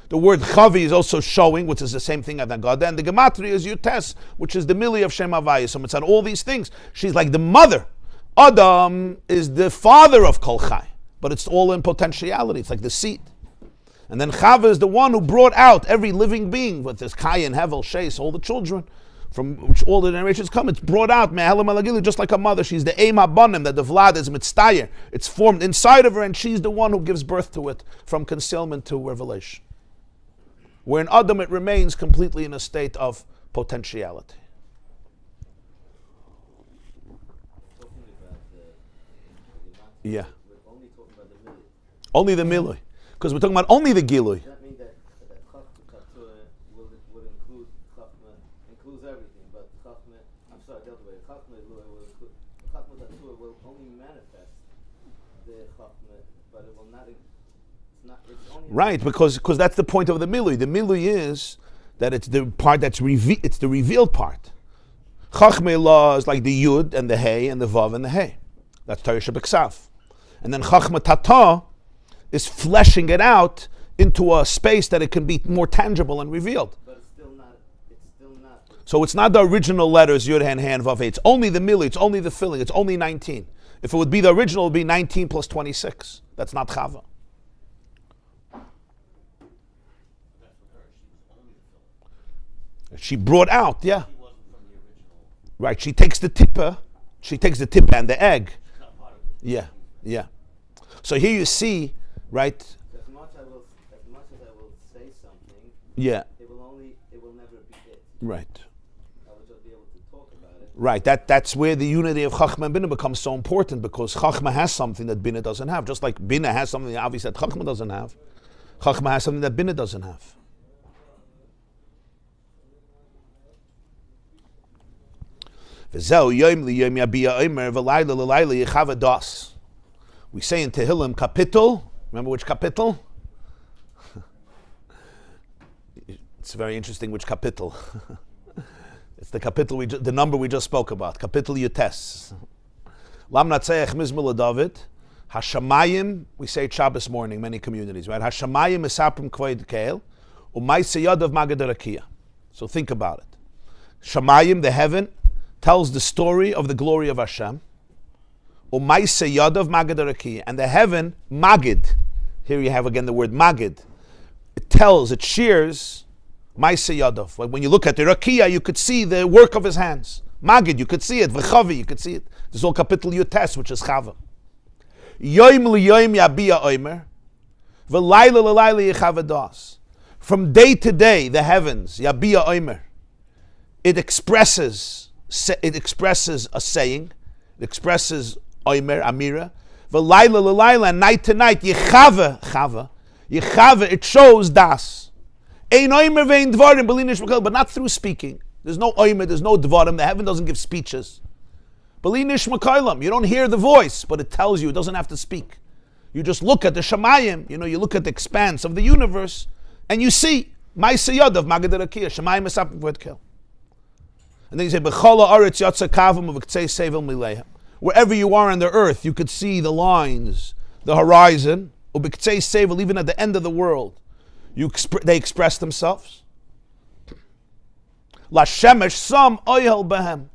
The word Chavi is also showing, which is the same thing as Nagada, and the Gematria is Yutes, which is the Mili of Shem Havaya. So it's on all these things. She's like the mother. Adam is the father of Kol Chai, but it's all in potentiality. It's like the seed. And then Chava is the one who brought out every living being, with this Kayin, Hevel, Sheis, all the children, from which all the generations come. It's brought out, Me'elam Alagilu, just like a mother. She's the Eim HaBanim, that the Vlad is Mitztayer. It's formed inside of her, and she's the one who gives birth to it, from concealment to revelation. Where in Adam it remains completely in a state of potentiality. Yeah. Only the Milui. Because we're talking about only the Gilui. Does that mean that Torah would include Chachma, includes everything, but Chachma, I'm sorry, the other way, Chachma will include, Chachma Torah will only manifest the Chachma, but it will not, it's only... Right, because that's the point of the Milui. The Milui is that it's the part that's it's the revealed part. Chachma law is like the Yud and the Hey and the Vav and the Hey. That's Torah Shebeksav. And then Chachma Tata is fleshing it out into a space that it can be more tangible and revealed. But it's still not. So it's not the original letters, Yud, Han, Han, Vav, Hey. It's only the Milui, it's only the filling, it's only 19. If it would be the original, it would be 19 plus 26. That's not Chava. She brought out, yeah. Right, she takes the tipper and the egg. Yeah. So here you see, right? As much as I will say something, yeah. It will never be it. Right. I will just be able to talk about it. Right, that's where the unity of Chachma and Bina becomes so important, because Chachma has something that Bina doesn't have. Just like Bina has something obviously that Chachma doesn't have. Chachma has something that Bina doesn't have. We say in Tehillim kapitel. Remember which kapitel? It's very interesting which kapitel. It's the kapitel the number we just spoke about. Kapitel Yutes. Lam natzeich mizmor David. Hashamayim, we say it Shabbos morning, many communities, right? Hashamayim esaprim kvoid keil, u'maise yadav magad rakia. So think about it. Shamayim, the heaven, tells the story of the glory of Hashem. U'maise yadav magad rakia. And the heaven, magid, here you have again the word magid. It shares maise yadav. When you look at the rakia, you could see the work of his hands. Magid, you could see it. V'chavi, you could see it. There's all capital Yutes, which is Chava. Yoim liyoim yabiya oimer, v'layla l'layla yechavadas. From day to day, the heavens, yabiya oimer, it expresses a saying, it expresses oimer, amira, v'layla l'layla, and night to night, chava, it shows das. Ein oimer ve'in dvarim, b'linish v'chel, but not through speaking. There's no oimer, there's no dvarim, the heaven doesn't give speeches. You don't hear the voice, but it tells you, it doesn't have to speak. You just look at the Shamayim, you look at the expanse of the universe, and you see, Ma'aseh Yadav, Magad Rakia, Shamayim Esapim Kvoid Keil. And then you say, B'chola Aretz Yatsa Kavim Uv'Ktzei Sevel Mileha. Wherever you are on the earth, you could see the lines, the horizon, Uv'Ktzei Sevel, even at the end of the world. They express themselves. La Shemesh Sam Oyel Behem.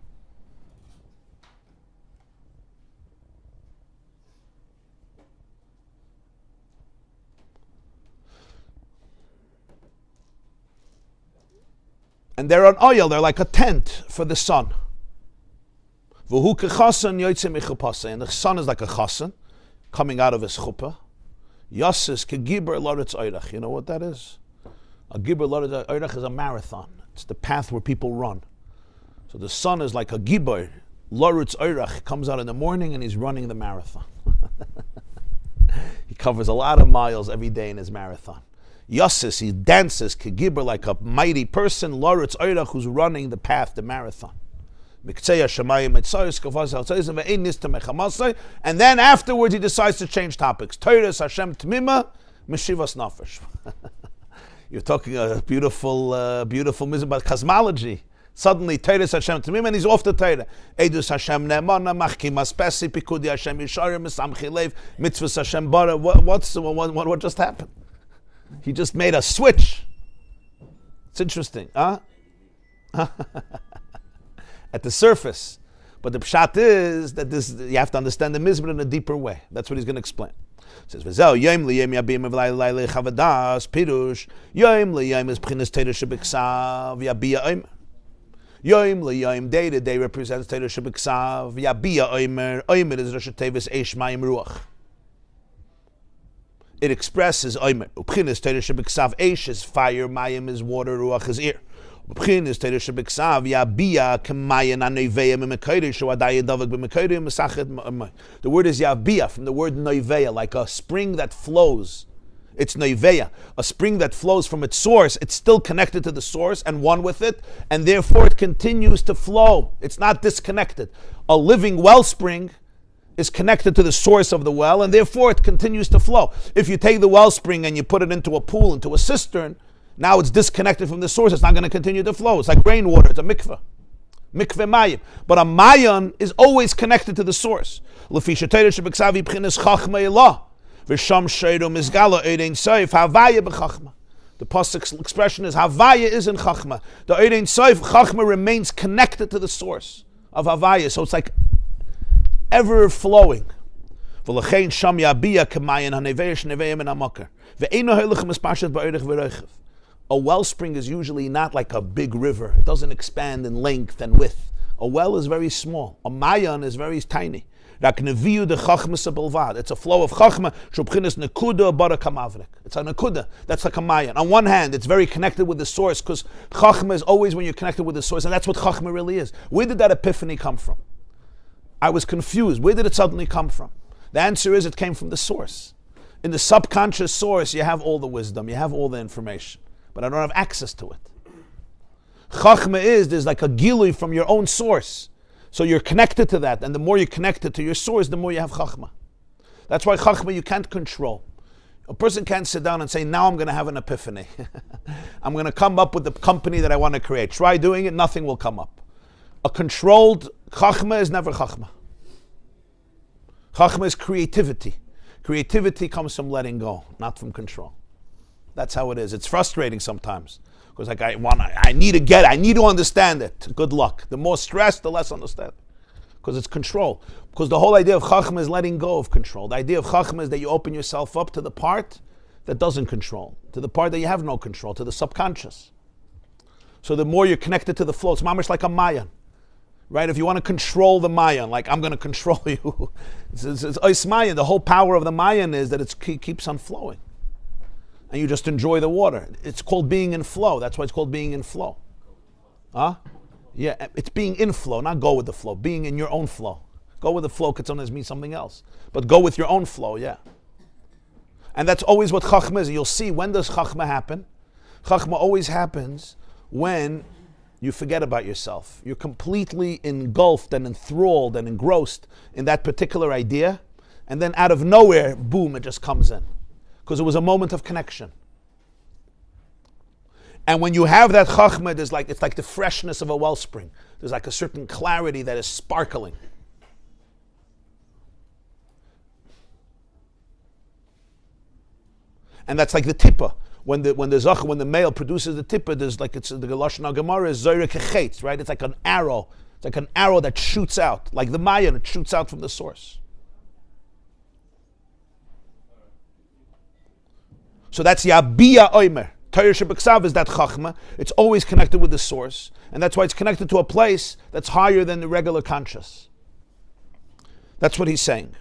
And they're an oil, they're like a tent for the sun. And the sun is like a chasen coming out of his chuppah. Yasis kegiber loretz oirach. You know what that is? A giber loretz oirach is a marathon. It's the path where people run. So the sun is like a giber loretz oirach. Comes out in the morning and he's running the marathon. He covers a lot of miles every day in his marathon. Yasis, he dances, Kegibber, like a mighty person, Loretz Oirach, who's running the path, the marathon. And then afterwards he decides to change topics. Torah Hashem Tmima, Meshivas Nafesh. You're talking a beautiful mizrah about cosmology. Suddenly, Torah Hashem Tmima, and he's off the Torah. Edus Hashem Ne'emana, Machkim Aspesi, Pikudi Hashem Yisharim, Samchi Lev, Mitzvahs Hashem Bara. What just happened? He just made a switch. It's interesting, huh? At the surface. But the pshat is that you have to understand the mizmor in a deeper way. That's what he's going to explain. It says, V'zeh, Yom liyom yabim v'layla chavadas, pirush, Yom liyom is b'chinas Torah shebiksav, yabiya oimer. Yom liyom, day to day, represents Torah shebiksav, yabiya oimer. Oimer is Rosh Tevis Eish Mayim Ruach. It expresses Oimer. Ubchinas Torah shebiksav Eish is fire, Mayim is water, Ruach is air. Ubchinas Torah shebiksav Yabiya k'mayin anoveya m'mekayrish u'adaya davak b'mekayrish m'sachet. The word is Yabiya from the word noiveya, like a spring that flows. It's noiveya, a spring that flows from its source. It's still connected to the source and one with it, and therefore it continues to flow. It's not disconnected. A living wellspring is connected to the source of the well, and therefore it continues to flow. If you take the wellspring and you put it into a pool, into a cistern, now it's disconnected from the source. It's not going to continue to flow. It's like rainwater. It's a mikveh. Mikveh mayim. But a mayan is always connected to the source. The pasuk's expression is Havaya is in Chachma. The Erein Sof, Chachma remains connected to the source of Havaya. So it's like ever flowing. A wellspring is usually not like a big river. It doesn't expand in length and width. A well is very small. A mayan is very tiny. It's a flow of chachma. It's a nekuda. That's like a mayan. On one hand, it's very connected with the source, because chachma is always when you're connected with the source, and that's what chachma really is. Where did that epiphany come from? I was confused. Where did it suddenly come from? The answer is it came from the source. In the subconscious source, you have all the wisdom, you have all the information, but I don't have access to it. Chachma there's like a gilui from your own source. So you're connected to that, and the more you're connected to your source, the more you have chachma. That's why chachma you can't control. A person can't sit down and say, now I'm going to have an epiphany. I'm going to come up with the company that I want to create. Try doing it, nothing will come up. A controlled chachma is never chachma. Chachma is creativity. Creativity comes from letting go, not from control. That's how it is. It's frustrating sometimes because I need to understand it. Good luck. The more stress, the less understanding, because it's control. Because the whole idea of Chachma is letting go of control. The idea of Chachma is that you open yourself up to the part that doesn't control, to the part that you have no control, to the subconscious. So the more you're connected to the flow, it's mamish like a mayan. Right? If you want to control the Mayan, like I'm going to control you, it's Mayan. The whole power of the Mayan is that it keeps on flowing. And you just enjoy the water. It's called being in flow. That's why it's called being in flow. Huh? Yeah, it's being in flow, not go with the flow. Being in your own flow. Go with the flow could sometimes mean something else. But go with your own flow, yeah. And that's always what Chachma is. You'll see, when does Chachma happen? Chachma always happens when you forget about yourself. You're completely engulfed and enthralled and engrossed in that particular idea. And then out of nowhere, boom, it just comes in. Because it was a moment of connection. And when you have that chachma, it's like the freshness of a wellspring. There's like a certain clarity that is sparkling. And that's like the tippa. When the male produces the tippa, there's like, it's the Lashon HaGemara is zoyrek hechetz, right? It's like an arrow. It's like an arrow that shoots out, like the Mayan, it shoots out from the source. So that's Yabiya Oimer. Torah Shebeksav is that chachma. It's always connected with the source, and that's why it's connected to a place that's higher than the regular conscious. That's what he's saying.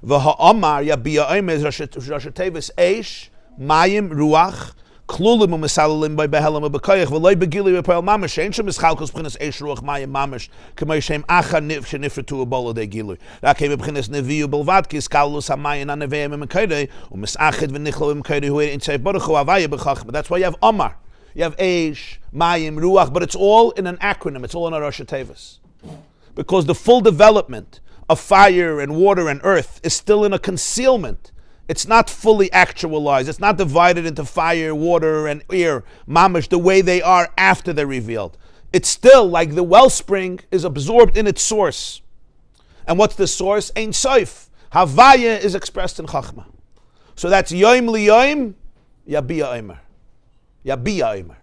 V'ha'amar Yabiya Oimer is Rosh Tevis Eish Mayim Ruach Klulim U'Mesalalim by Behelam U'Bekayach V'Loi Begili V'Poel Mamash Ein Shem Mischalkos B'chinas Eish Ruach Mayim Mamash K'may Shem Acha Nif Shenifretu U'Bolo De Gilui Rakei B'chinas Nevi U'Belvad Ki Iskalus HaMayim HaNeveim U'Mekayre U'Misachid V'Nichlo U'Mekayre Hu Ein Tzei Baruch Hu Avaya B'Chachma. That's why you have Amar, you have Eish, Mayim, Ruach, but it's all in an acronym. It's all in a Rosh Tevis, because the full development of fire and water and earth is still in a concealment. It's not fully actualized. It's not divided into fire, water, and air, mamash, the way they are after they're revealed. It's still like the wellspring is absorbed in its source. And what's the source? Ein Sof. Havaya is expressed in Chachma. So that's Yoim Liyoim, Yabiya Omer. Yabiya Omer.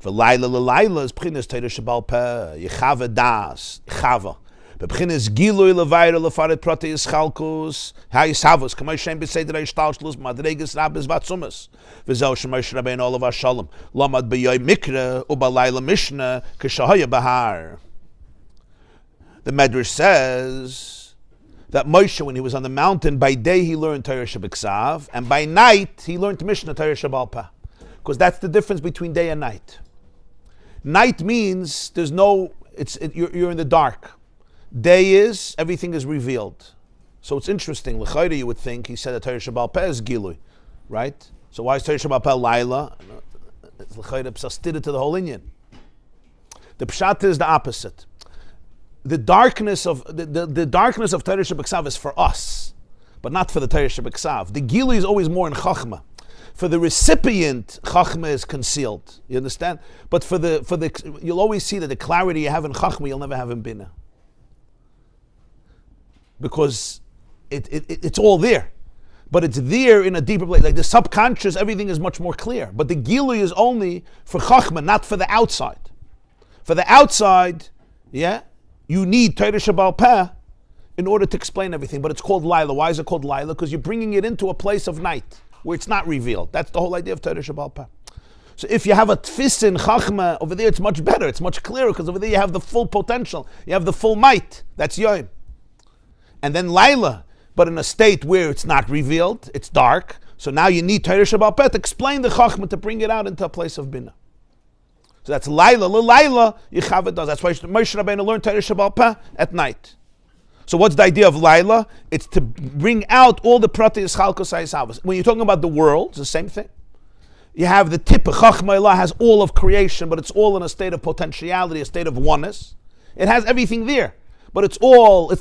V'layla l'layla is B'chinas Torah Shebal Peh, Yechava Das, Yechava. B'chinas Gilui Levaira Lefaret Protei Yischalkus, Ha'yishavos, K'may Shem B'Seder Ha'yishtalshlus, Madreges Rabbis Vatzumas, V'zeu Shemosh Rabbeinu Olav HaShalom, Lamad B'yoy Mikra, U'balayla Mishnah, K'shahaya Bahar. The Medrash says that Moshe, when he was on the mountain, by day he learned Torah Shebeksav, and by night he learned Mishnah Torah Shebal Peh. Because that's the difference between day and night. Night means there's no, you're in the dark. Day is, everything is revealed. So it's interesting. L'chayda, you would think, he said that Torah Shebal Peh is Gilui, right? So why is Torah Shebal Peh Laila? It's L'chayda psastida to the whole Inyan. The pshat is the opposite. The darkness of the darkness of Torah Shebeksav is for us, but not for the Torah Shebeksav. The Gilui is always more in Chachma. For the recipient, Chachma is concealed. You understand? But for the you'll always see that the clarity you have in Chachma, you'll never have in Binah. Because it's all there. But it's there in a deeper place. Like the subconscious, everything is much more clear. But the Gilui is only for Chachma, not for the outside. For the outside, yeah, you need Torah Shebal Peh in order to explain everything. But it's called Laila. Why is it called Laila? Because you're bringing it into a place of night, where it's not revealed. That's the whole idea of Torah Shebal Peh. So if you have a tfis in Chachma, over there it's much better, it's much clearer, because over there you have the full potential, you have the full might. That's Yom. And then Laila, but in a state where it's not revealed, it's dark, so now you need Torah Shebal Peh to explain the Chachma, to bring it out into a place of Binah. So that's Laila. Laila, Yechava does. That's why Moshe Rabbeinu learned Torah Shebal Peh at night. So what's the idea of Laila? It's to bring out all the Prati Yischalkos HaYisavos. When you're talking about the world, it's the same thing. You have the tip, Chachma Elah has all of creation, but it's all in a state of potentiality, a state of oneness. It has everything there, but it's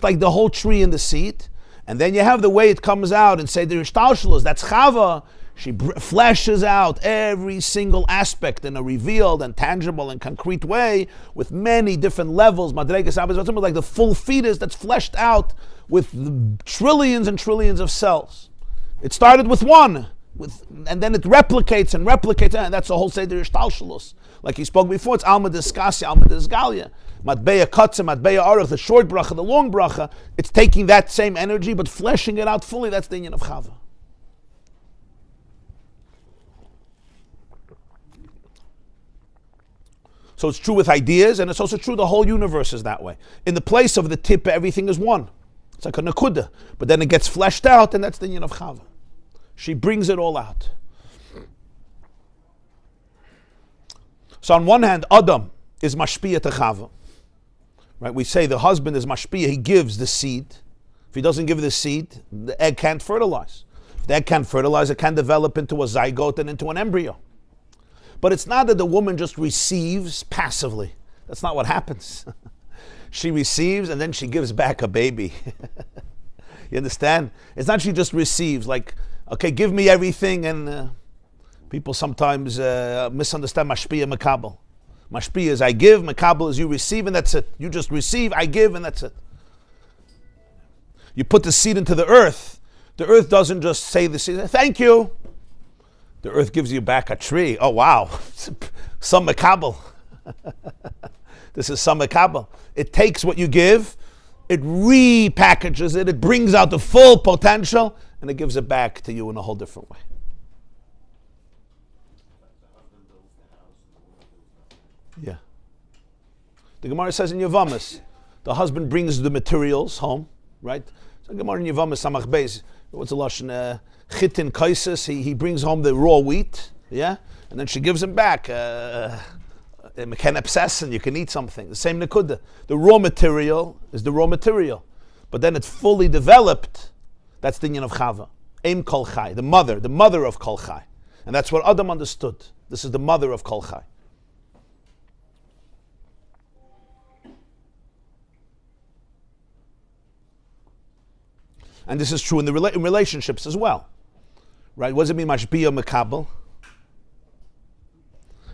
like the whole tree in the seed. And then you have the way it comes out and say the Ishtalshalos, that's Chava. She fleshes out every single aspect in a revealed and tangible and concrete way with many different levels. Madreges Abbas, like the full fetus that's fleshed out with trillions and trillions of cells. It started with one, and then it replicates, and that's the whole Seder Ishtalshalus. Like he spoke before, it's Alma Diskasya, Alma Disgalia. Matbeya Katza, Matbeya Aruch, the short bracha, the long bracha. It's taking that same energy, but fleshing it out fully. That's the Inyan of Chava. So it's true with ideas, and it's also true the whole universe is that way. In the place of the tip, everything is one. It's like a nakuda. But then it gets fleshed out, and that's the Inyan of Chava. She brings it all out. So on one hand, Adam is mashpiyah to Chava. Right? We say the husband is mashpiyah, he gives the seed. If he doesn't give the seed, the egg can't fertilize. If the egg can't fertilize, it can develop into a zygote and into an embryo. But it's not that the woman just receives passively. That's not what happens. She receives and then she gives back a baby. You understand? It's not she just receives, like, okay, give me everything, and people sometimes misunderstand mashpiyah makabel. Mashpiyah is I give, makabel is you receive, and that's it. You just receive, I give, and that's it. You put the seed into the earth doesn't just say the seed, thank you. The earth gives you back a tree. Oh wow, some makabel. This is some makabel. It takes what you give, it repackages it, it brings out the full potential, and it gives it back to you in a whole different way. Yeah. The Gemara says in Yavamas, the husband brings the materials home, right? So Gemara in Yavamas, Samach Beis, what's the lashon? Chitin kaisis. He brings home the raw wheat, yeah, and then she gives him back. And you can eat something. The same nekuda. The raw material is the raw material, but then it's fully developed. That's the Inyan of Chava. Eim Kol Chai, the mother of Kol Chai, and that's what Adam understood. This is the mother of Kol Chai. And this is true in in relationships as well, right? What does it mean, mashpiyah makabel?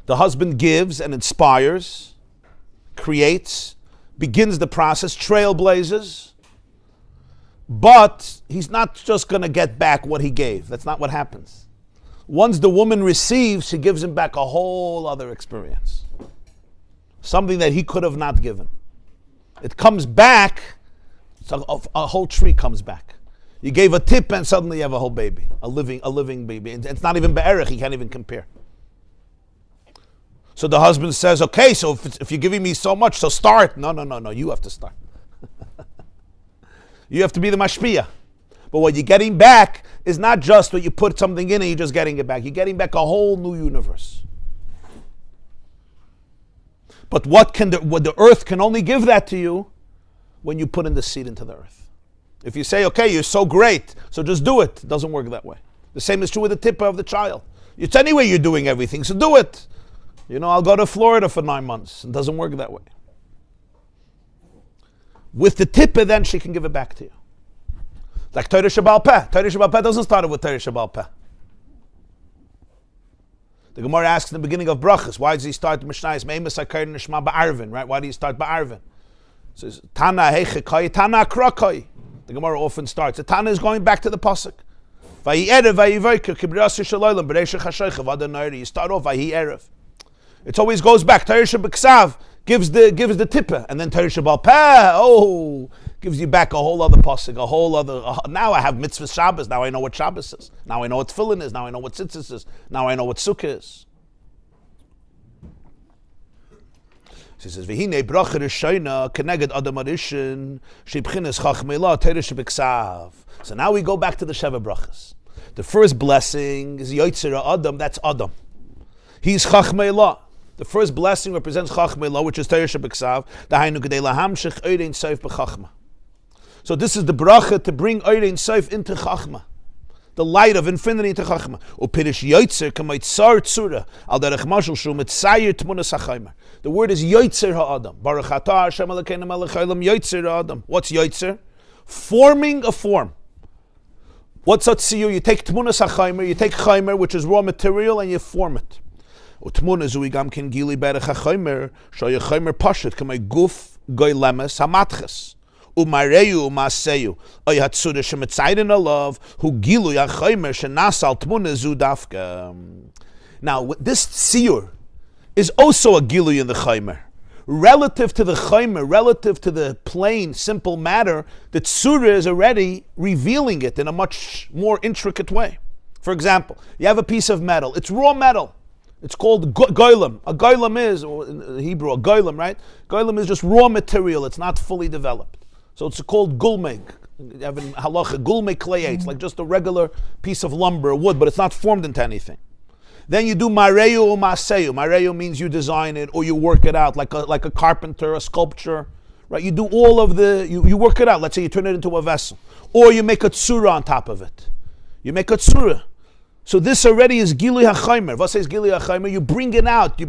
The husband gives and inspires, creates, begins the process, trailblazes, but he's not just going to get back what he gave. That's not what happens. Once the woman receives, she gives him back a whole other experience, something that he could have not given. It comes back, so a whole tree comes back. You gave a tip and suddenly you have a whole baby, a living baby. It's not even be'erich, he can't even compare. So the husband says, okay, so if you're giving me so much, so start. No, you have to start. You have to be the mashpiyah. But what you're getting back is not just what you put something in and you're just getting it back. You're getting back a whole new universe. But what the earth can only give that to you when you put in the seed into the earth. If you say, okay, you're so great, so just do it. It doesn't work that way. The same is true with the tipper of the child. It's anyway you're doing everything, so do it. I'll go to Florida for 9 months. It doesn't work that way. With the tipper, then she can give it back to you. Like Torah Shabbal Peh. Torah Shabbal Peh doesn't start with Torah Shabbal Peh. The Gemara asks in the beginning of Brachas, why does he start the Mishnayos? Me'emes HaKair Nishma Ba'arvin, right? Why do you start Ba'arvin? It says, Tana Heichekai, Tana Krakai. The Gemara often starts. The Tana is going back to the pasuk. You start off Vayi Erev. It always goes back. Torah Shabbat gives the tipper, and then Torah Shabbal Peh, gives you back a whole other pasuk, a whole other. Now I have mitzvah Shabbos. Now I know what Shabbos is. Now I know what tefillin is. Now I know what tzitzis is. Now I know what sukkah is. She says, "V'hinei bracha rishayna keneged adam arishin shebchines chachmei Torah shebiksav." So now we go back to the Sheva brachas. The first blessing is Yotzei Adam. That's Adam. He's chachmei. The first blessing represents chachmei, which is Torah shebiksav. Dahainu gedei lahamshich oirein soif b'chachma. So this is the bracha to bring oirein soif into chachma. The light of infinity into chachma. Upirish Yotzei kamay tsar tzura al derech mashal shu mitzayir tmunas hachaymer. The word is Yotzei ha'adam. Baruch atah Hashem Elokeinu melech haolam Yotzei ha'adam. What's Yotzei? Forming a form. What's a tziyu? You take tmunas hachaymer, you take chaymer, which is raw material, and you form it. Utmuna zui gam ken gili berech hachaymer shoy chaymer pashet kamay guf goy lemes hamatches umareyu umaseyu oy hatzura shemetzayin alav hu gilu yachaymer shenasal tmuna zu dafka. Now, this tziyur is also a gilu in the chaymer. Relative to the chaymer, relative to the plain, simple matter, the tzura is already revealing it in a much more intricate way. For example, you have a piece of metal. It's raw metal. It's called goylem. A goylem is, or in Hebrew, a goylem, right? Goylem is just raw material. It's not fully developed. So it's called gulmeg. You have in halacha, gulmeg klei. It's like just a regular piece of lumber or wood, but it's not formed into anything. Then you do mareyu or maseyu. Mareyu means you design it or you work it out, like a carpenter, a sculpture, right? You do all of you work it out. Let's say you turn it into a vessel. Or you make a tsura on top of it. You make a tsura. So this already is gilui hachaymer. What says gilui hachaymer? You bring it out. You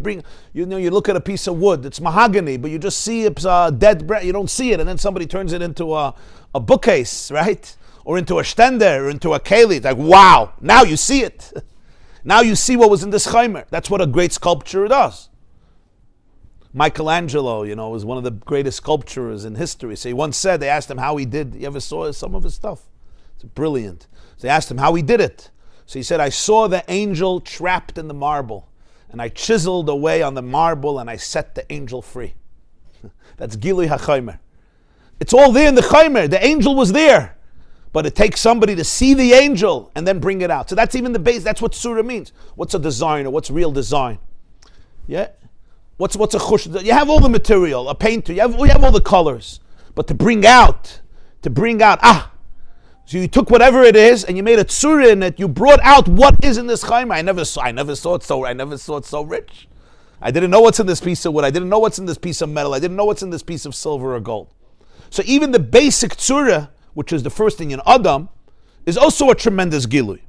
look at a piece of wood. It's mahogany, but you just see it's dead bread. You don't see it, and then somebody turns it into a bookcase, right? Or into a stender, or into a keli. It's like, wow, now you see it. Now you see what was in this chaymer. That's what a great sculpture does. Michelangelo, was one of the greatest sculptors in history. So he once said, they asked him how he did. You ever saw some of his stuff? It's brilliant. So they asked him how he did it. So he said, I saw the angel trapped in the marble, and I chiseled away on the marble, and I set the angel free. That's Gilui HaChaymer. It's all there in the Chaymer. The angel was there. But it takes somebody to see the angel and then bring it out. So that's even the base. That's what surah means. What's a design or what's real design? Yeah? What's a chush? You have all the material, a painter. You have all the colors. But to bring out, so you took whatever it is and you made a tzura in it. You brought out what is in this chayma. I never saw it so rich. I didn't know what's in this piece of wood. I didn't know what's in this piece of metal. I didn't know what's in this piece of silver or gold. So even the basic tzura, which is the first thing in Adam, is also a tremendous gilui.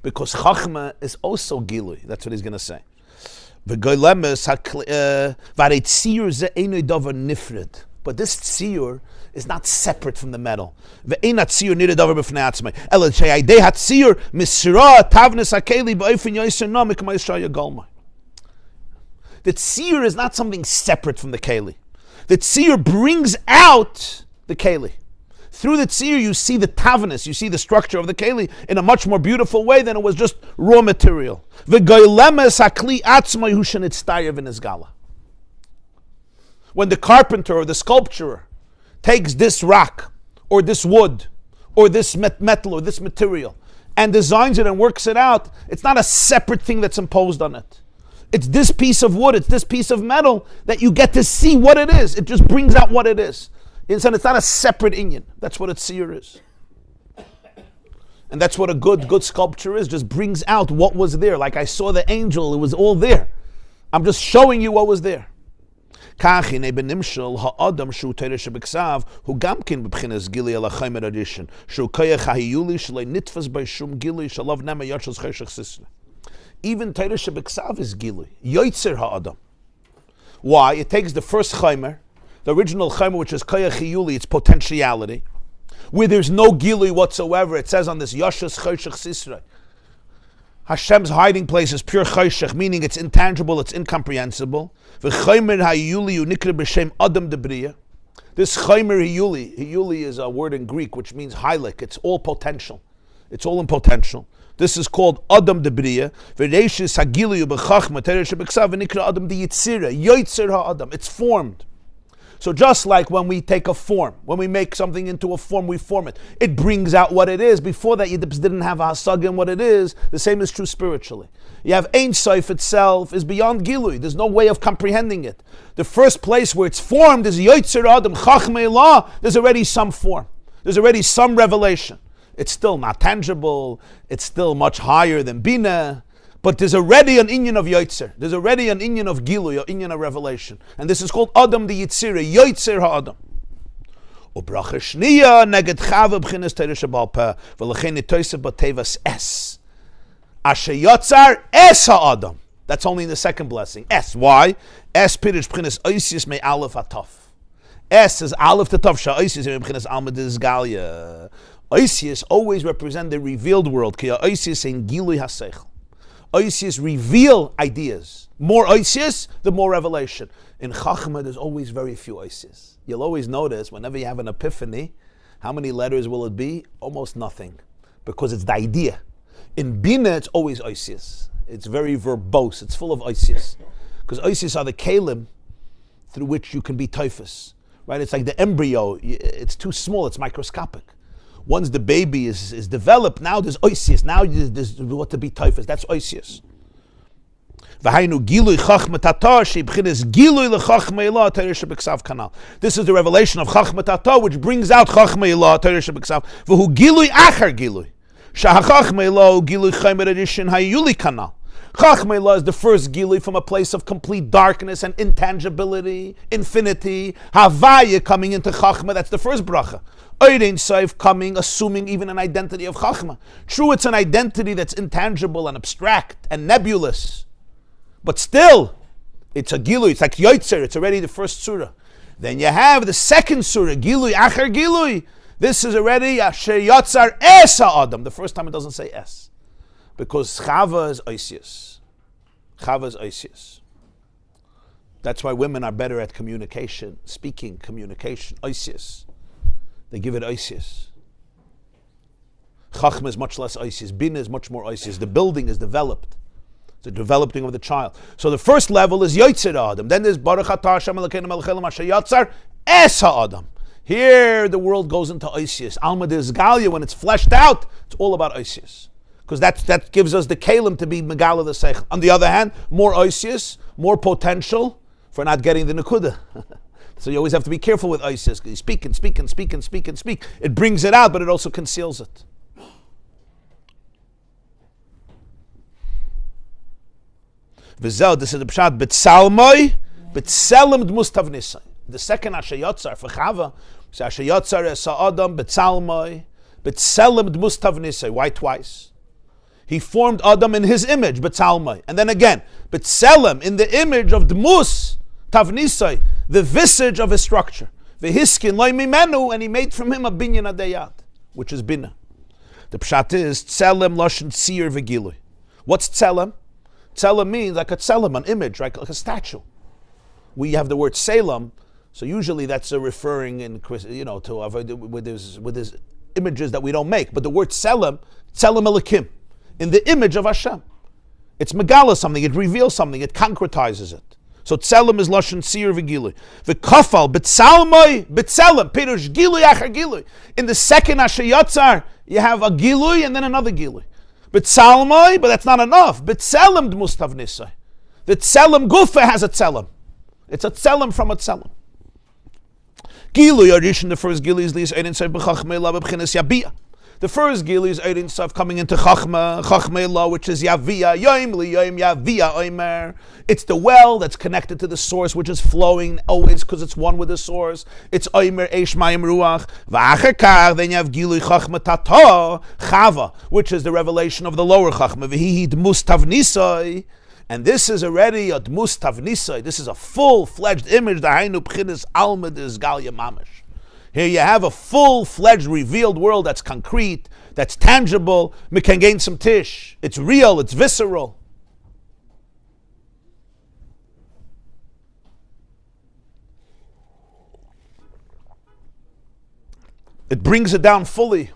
Because chachma is also gilui. That's what he's going to say. But this tziyur is not separate from the metal. The tziyur is not something separate from the keli. The tziyur brings out the keli. Through the tziyur, you see the tavnis, you see the structure of the keli in a much more beautiful way than it was just raw material. When the carpenter or the sculptor takes this rock, or this wood, or this metal, or this material, and designs it and works it out, it's not a separate thing that's imposed on it. It's this piece of wood, it's this piece of metal that you get to see what it is. It just brings out what it is. It's not a separate inyan. That's what a tziyur is. And that's what a good sculpture is, just brings out what was there. Like I saw the angel, it was all there. I'm just showing you what was there. Even Torah Shebeksav is gilui. Yoitzer ha'adam. Why? It takes the first chaymer, the original chaymer, which is koyach hiyuli, its potentiality, where there's no gilui whatsoever. It says on this Yashas Choshech Sisrei, Hashem's hiding place is pure choshech, meaning it's intangible, it's incomprehensible. V'chaymer ha'yuli unikra b'shem adam debriya. This chaymer hiyuli is a word in Greek which means heilig. It's all potential. It's all in potential. This is called Adam Debriya. V'reishis hagilu b'chachma teresh b'ksav v'nikra Adam diyitzira. Yoitzer ha'adam. It's formed. So just like when we take a form, when we make something into a form, we form it. It brings out what it is. Before that, you didn't have a hasag in what it is. The same is true spiritually. You have Ein Sof itself is beyond Gilui. There's no way of comprehending it. The first place where it's formed is Yoitzer Adam Chachmei Elah. There's already some form. There's already some revelation. It's still not tangible. It's still much higher than Bina. But there's already an inyan of Yoitzer. There's already an inyan of Gilui, an inyan of revelation. And this is called Adam the Yitzira, Yoitzer ha'Adam. Ubracha shniya neged chava b'chinas Torah shebal peh v'lechein nitoysev b'tevas es. Asher yotzar es ha'Adam. That's only in the second blessing. Es. Why? Es pirish b'chinas oisius me aleph ataf. Es is aleph to taf. Sha oisius me b'chinas alma dizgalia. Oisius always represent the revealed world. Ki oisius in Gilui haseichel. Oisius reveal ideas. More oisius, the more revelation. In Chachma, there's always very few oisius. You'll always notice, whenever you have an epiphany, how many letters will it be? Almost nothing. Because it's the idea. In Bina, it's always oisius. It's very verbose. It's full of oisius. Because oisius are the kalim through which you can be typhus. Right? It's like the embryo. It's too small. It's microscopic. Once the baby is developed, now there's oisius. Now there's what to be typhus. That's oisius. This is the revelation of Chachma Tata, which brings out Chachma Ilah, Torah Shebeksav. V'hu gilui achar gilui. Shahachachma Ilah gilui chaymer edishin hayuli kanal. Chachma Ilah is the first gilui from a place of complete darkness and intangibility, infinity. Havaya coming into Chachma, that's the first bracha. Oirein Saif coming, assuming even an identity of Chachma. True, it's an identity that's intangible and abstract and nebulous. But still, it's a gilui. It's like Yoitzer. It's already the first surah. Then you have the second surah, gilui achar gilui. This is already Asher Yotzar Es Adam. The first time it doesn't say Es, because Chava is Oisius. Chava is Oisius. That's why women are better at communication, speaking, communication. Oisius. They give it Oisius. Chachma is much less Oisius. Bina is much more Oisius. The building is developed. The developing of the child. So the first level is Yotzir Adam. Then there's Baruch Atah Hashem Elokeinu Melech Haolam Asher Yotzar Es Adam. Here the world goes into Oisius. Alma Dizgalia, when it's fleshed out, it's all about Oisius. Because that gives us the kalim to be Megala the Seichel. On the other hand, more Oisius, more potential for not getting the Nekuda. So you always have to be careful with Oisius. You speak and speak and speak and speak and speak. It brings it out, but it also conceals it. This is the pshat betsalmoi, betselem dmustav nisai. The second Asher Yotzar for Chava is Asher Yotzar es Adam betsalmoi, betselem dmustav nisai. Why twice? He formed Adam in his image, betsalmoi, and then again betselem in the image of dmus tavnisai, the visage of his structure. V'hiskin loy mimenu, and he made from him a binyan adayat, which is bina. The pshat is tselem loshen tzir v'gilui. What's tselem? Tselem means like a tselem, an image, right? Like a statue. We have the word Salem, so usually that's referring in, to with his images that we don't make. But the word Tselem Elikim, in the image of Hashem. It's megala something, it reveals something, it concretizes it. So Tselem is lashon sir v'gilui. V'kafal b'tsalmoi b'tselem pirush gilui achar gilui. In the second Asher Yotzar, you have a gilui and then another gilui. B'tsalmoi, but that's not enough. B'tselem d'mustav nisai. The tselem gufa has a tselem. It's a tselem from a tselem. Gilui Arishin, the first gilui is Lis Eidin Sav b'chachmei la b'b'chinas yabiyah. The first gilui is Eidin Sav coming into chachmei la, which is yaviyah, yoim li yoim yaviyah oimer. It's the well that's connected to the source, which is flowing always because it's one with the source. It's oimer eish mayim ruach. V'acher kach, then you have gilui chachma tata chava, which is the revelation of the lower chachma. V'hihi d'mus tavnisai. And this is already a dmus tavnisai. This is a full-fledged image. The hainu pchinas alma d'izgalia mamish. Here you have a full-fledged revealed world that's concrete, that's tangible. We can gain some tish. It's real. It's visceral. It brings it down fully.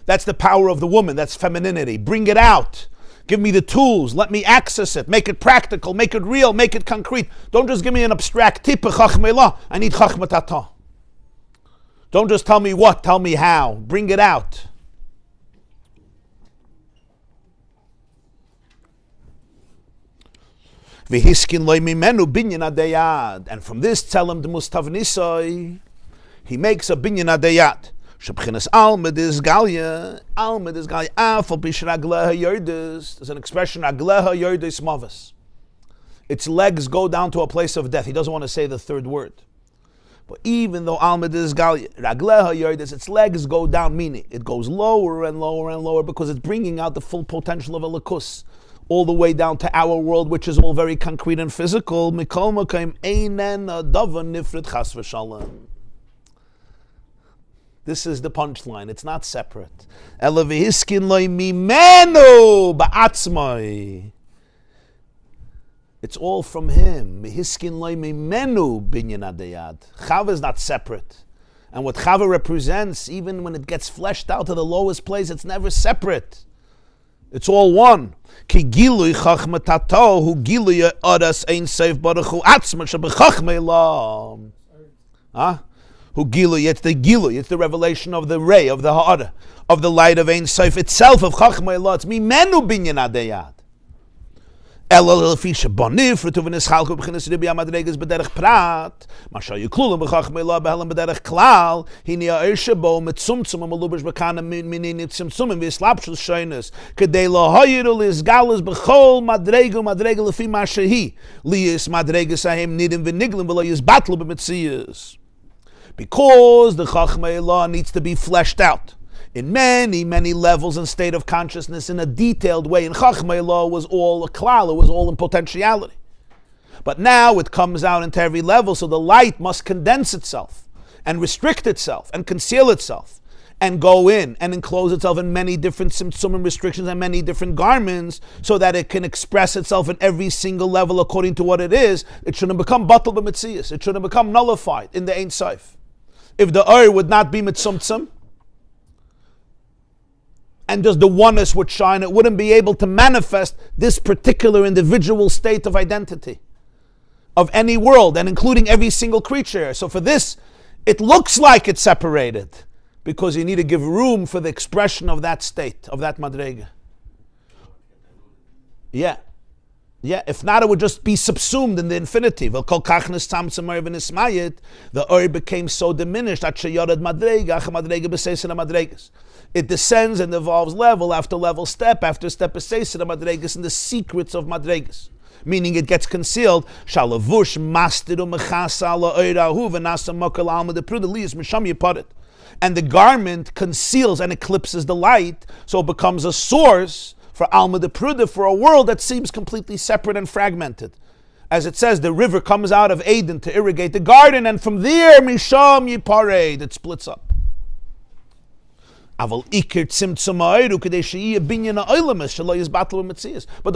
That's the power of the woman. That's femininity. Bring it out. Give me the tools. Let me access it. Make it practical. Make it real. Make it concrete. Don't just give me an abstract tip. I need chachma tata. Don't just tell me what. Tell me how. Bring it out. V'hiskin loy mimenu binyan adayad. And from this, tell him the mustav nisoi. He makes a binyan adayad. Shebchinas alma d'izgalia, afal b'shir agleha yordes. There's an expression, agleha yordes mavis. Its legs go down to a place of death. He doesn't want to say the third word. But even though alma d'izgalia, agleha yordes, its legs go down, meaning it goes lower and lower and lower because it's bringing out the full potential of a lakus, all the way down to our world, which is all very concrete and physical. Mikol makaim einen davar nifrit chas v'shalom. This is the punchline. It's not separate. Ela v'hiskin lo mimenu ba'atzmai. It's all from him. V'hiskin lo mimenu binyan adayad. Chava is not separate. And what Chava represents, even when it gets fleshed out to the lowest place, it's never separate. It's all one. Ki gilui chachmatato hu gilui adas ein seif baruch hu atzma shebechachmei lam. Hu gilui, it's the gilui, it's the revelation of the ray, of the ha'ara, of the light of ein seif itself, of chachmei lam. It's mimenu binyan adayad. Ela lefisha bonif rutuv neschalku b'chinas ribi amadregas b'derech prat masha yuklulim b'chachmei la b'helam b'derech klal hini ha'ershe bo mitzumtzum amelubish b'kana minin tzimtzumim v'yislapshus shoynes kedei lahayiru lizgalus b'chol madregu lefi mashahi liyis madregas ahem nidim v'niglim v'lo yizbatlu b'mitziyas. Because the chachmei la needs to be fleshed out in many, many levels and state of consciousness in a detailed way. In Chachmei Lo was all a klal, it was all in potentiality. But now it comes out into every level, so the light must condense itself and restrict itself and conceal itself and go in and enclose itself in many different tzimtzumim restrictions and many different garments so that it can express itself in every single level according to what it is. It shouldn't become batal b'mitzias. It shouldn't become nullified in the Ein Sof. If the Ur would not be mitzumtzum, and just the oneness would shine, it wouldn't be able to manifest this particular individual state of identity of any world, and including every single creature. So for this, it looks like it's separated, because you need to give room for the expression of that state, of that madrega. Yeah. If not, it would just be subsumed in the infinity. The Ur became so diminished that it descends and evolves level after level, step after step, in the secrets of madregas. Meaning it gets concealed. And the garment conceals and eclipses the light, so it becomes a source for Alma de Pruda, for a world that seems completely separate and fragmented. As it says, the river comes out of Eden to irrigate the garden, and from there, Misham Yipared, it splits up. But the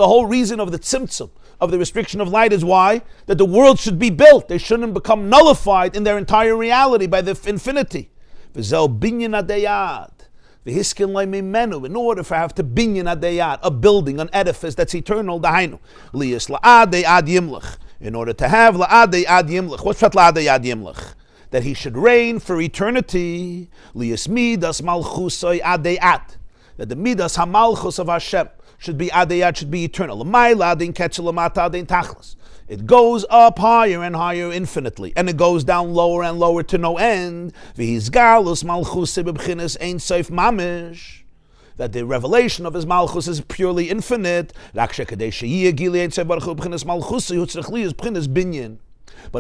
whole reason of the tzimtzum, of the restriction of light, is why? That the world should be built. They shouldn't become nullified in their entire reality by the infinity. In order for have to binyan adayat, a building, an edifice that's eternal, dahainu. Liyas la'adei ad yimlech. In order to have la'adei ad yimlech. What's that la'adei ad yimlech? That he should reign for eternity. Liyas midas malchusoi adayat. That the midas hamalchus of Hashem should be adayat, should be eternal. L'mayla adin ketzel l'mata adin tachlis. It goes up higher and higher infinitely, and it goes down lower and lower to no end. That the revelation of his malchus is purely infinite. But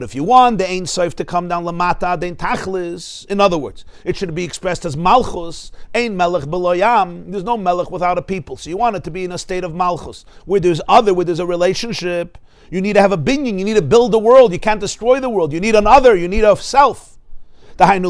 if you want the Ein Sof to come down lamata den tachlis, in other words, it should be expressed as malchus, ein melech beloyam. There's no melech without a people. So you want it to be in a state of malchus, where there's a relationship. You need to have a binyan, you need to build the world, you can't destroy the world, you need an other, you need a self. So that's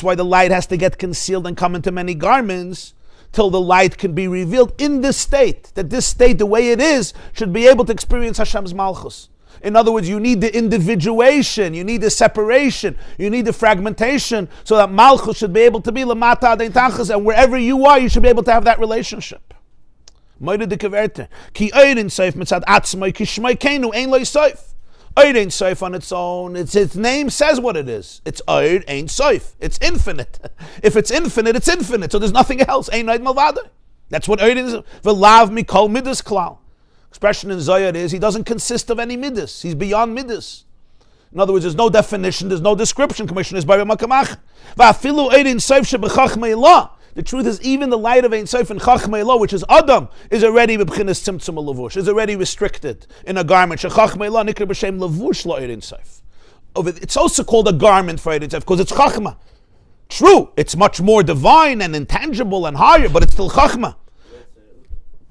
why the light has to get concealed and come into many garments till the light can be revealed in this state, that this state, the way it is, should be able to experience Hashem's malchus. In other words, you need the individuation, you need the separation, you need the fragmentation, so that Malchus should be able to be Lamata Dein Tachas, and wherever you are, you should be able to have that relationship. Moide de Keverte. Ki Eidin Seif Mitzad Atzmai Ki Shmai Keinu Ein Loi Seif. Eidin Seif on its own, its name says what it is. It's Eid Ein Seif. It's infinite. If it's infinite, it's infinite. So there's nothing else. Ein Eid Malvada. That's what Eidin is. V'lav Mikol Midas Klal. Expression in Zohar is he doesn't consist of any midas. He's beyond midas. In other words, there's no definition, there's no description. Commission is by Makamach. The truth is, even the light of Ein Sof in Chachmei Lo, which is Adam, is already b'bchinas tzimtzum levush, is already restricted in a garment. Chachmei Lo nikra b'shem levush lo Ein Sof. It's also called a garment for Ein Sof because it's Chachma. True, it's much more divine and intangible and higher, but it's still Chachma.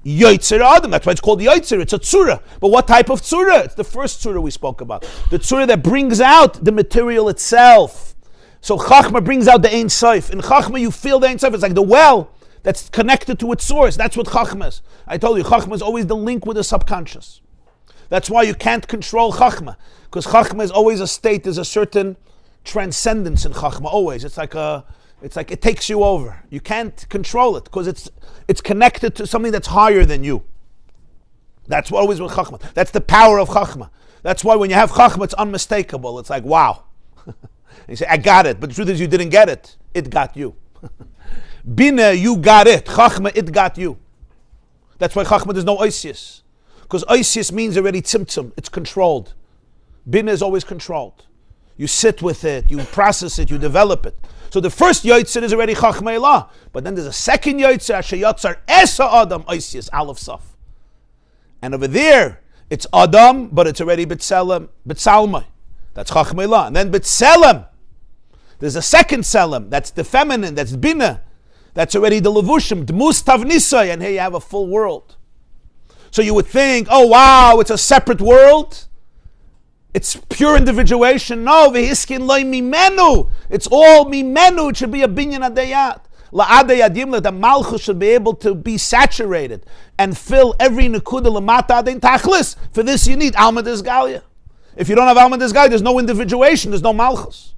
Yoitzer Adam. That's why it's called Yoitzer. It's a tzura. But what type of tzura? It's the first tzura we spoke about. The tzura that brings out the material itself. So Chachma brings out the Ein Sof. In Chachma you feel the Ein Sof. It's like the well that's connected to its source. That's what Chachma is. I told you, Chachma is always the link with the subconscious. That's why you can't control Chachma. Because Chachma is always a state, there's a certain transcendence in Chachma, always. It's like it takes you over. You can't control it because it's connected to something that's higher than you. That's always with Chachma. That's the power of Chachma. That's why when you have Chachma, it's unmistakable. It's like, wow. You say, I got it. But the truth is you didn't get it. It got you. Bina, you got it. Chachma, it got you. That's why Chachma, there's no oisius. Because oisius means already tzimtzum. It's controlled. Bina is always controlled. You sit with it, you process it, you develop it. So the first yoitzer is already Chachma Elah. But then there's a second yoitzer, Asher Yotzar Esa Adam Oisius, Aleph Saf. And over there, it's Adam, but it's already B'Tselem, B'Tsalmai. That's Chachma Elah. And then B'Tselem, there's a second Selem, that's the feminine, that's Bina. That's already the Levushim, Dmus Tavnisai, and here you have a full world. So you would think, oh wow, it's a separate world. It's pure individuation. No, v'hiskin loy mimenu. It's all mimenu. It should be a binyan adayat. La'adei yadim, the malchus should be able to be saturated and fill every nekuda lamata adein tachlis. For this you need alma desgalia. If you don't have alma desgalia, there's no individuation, there's no malchus.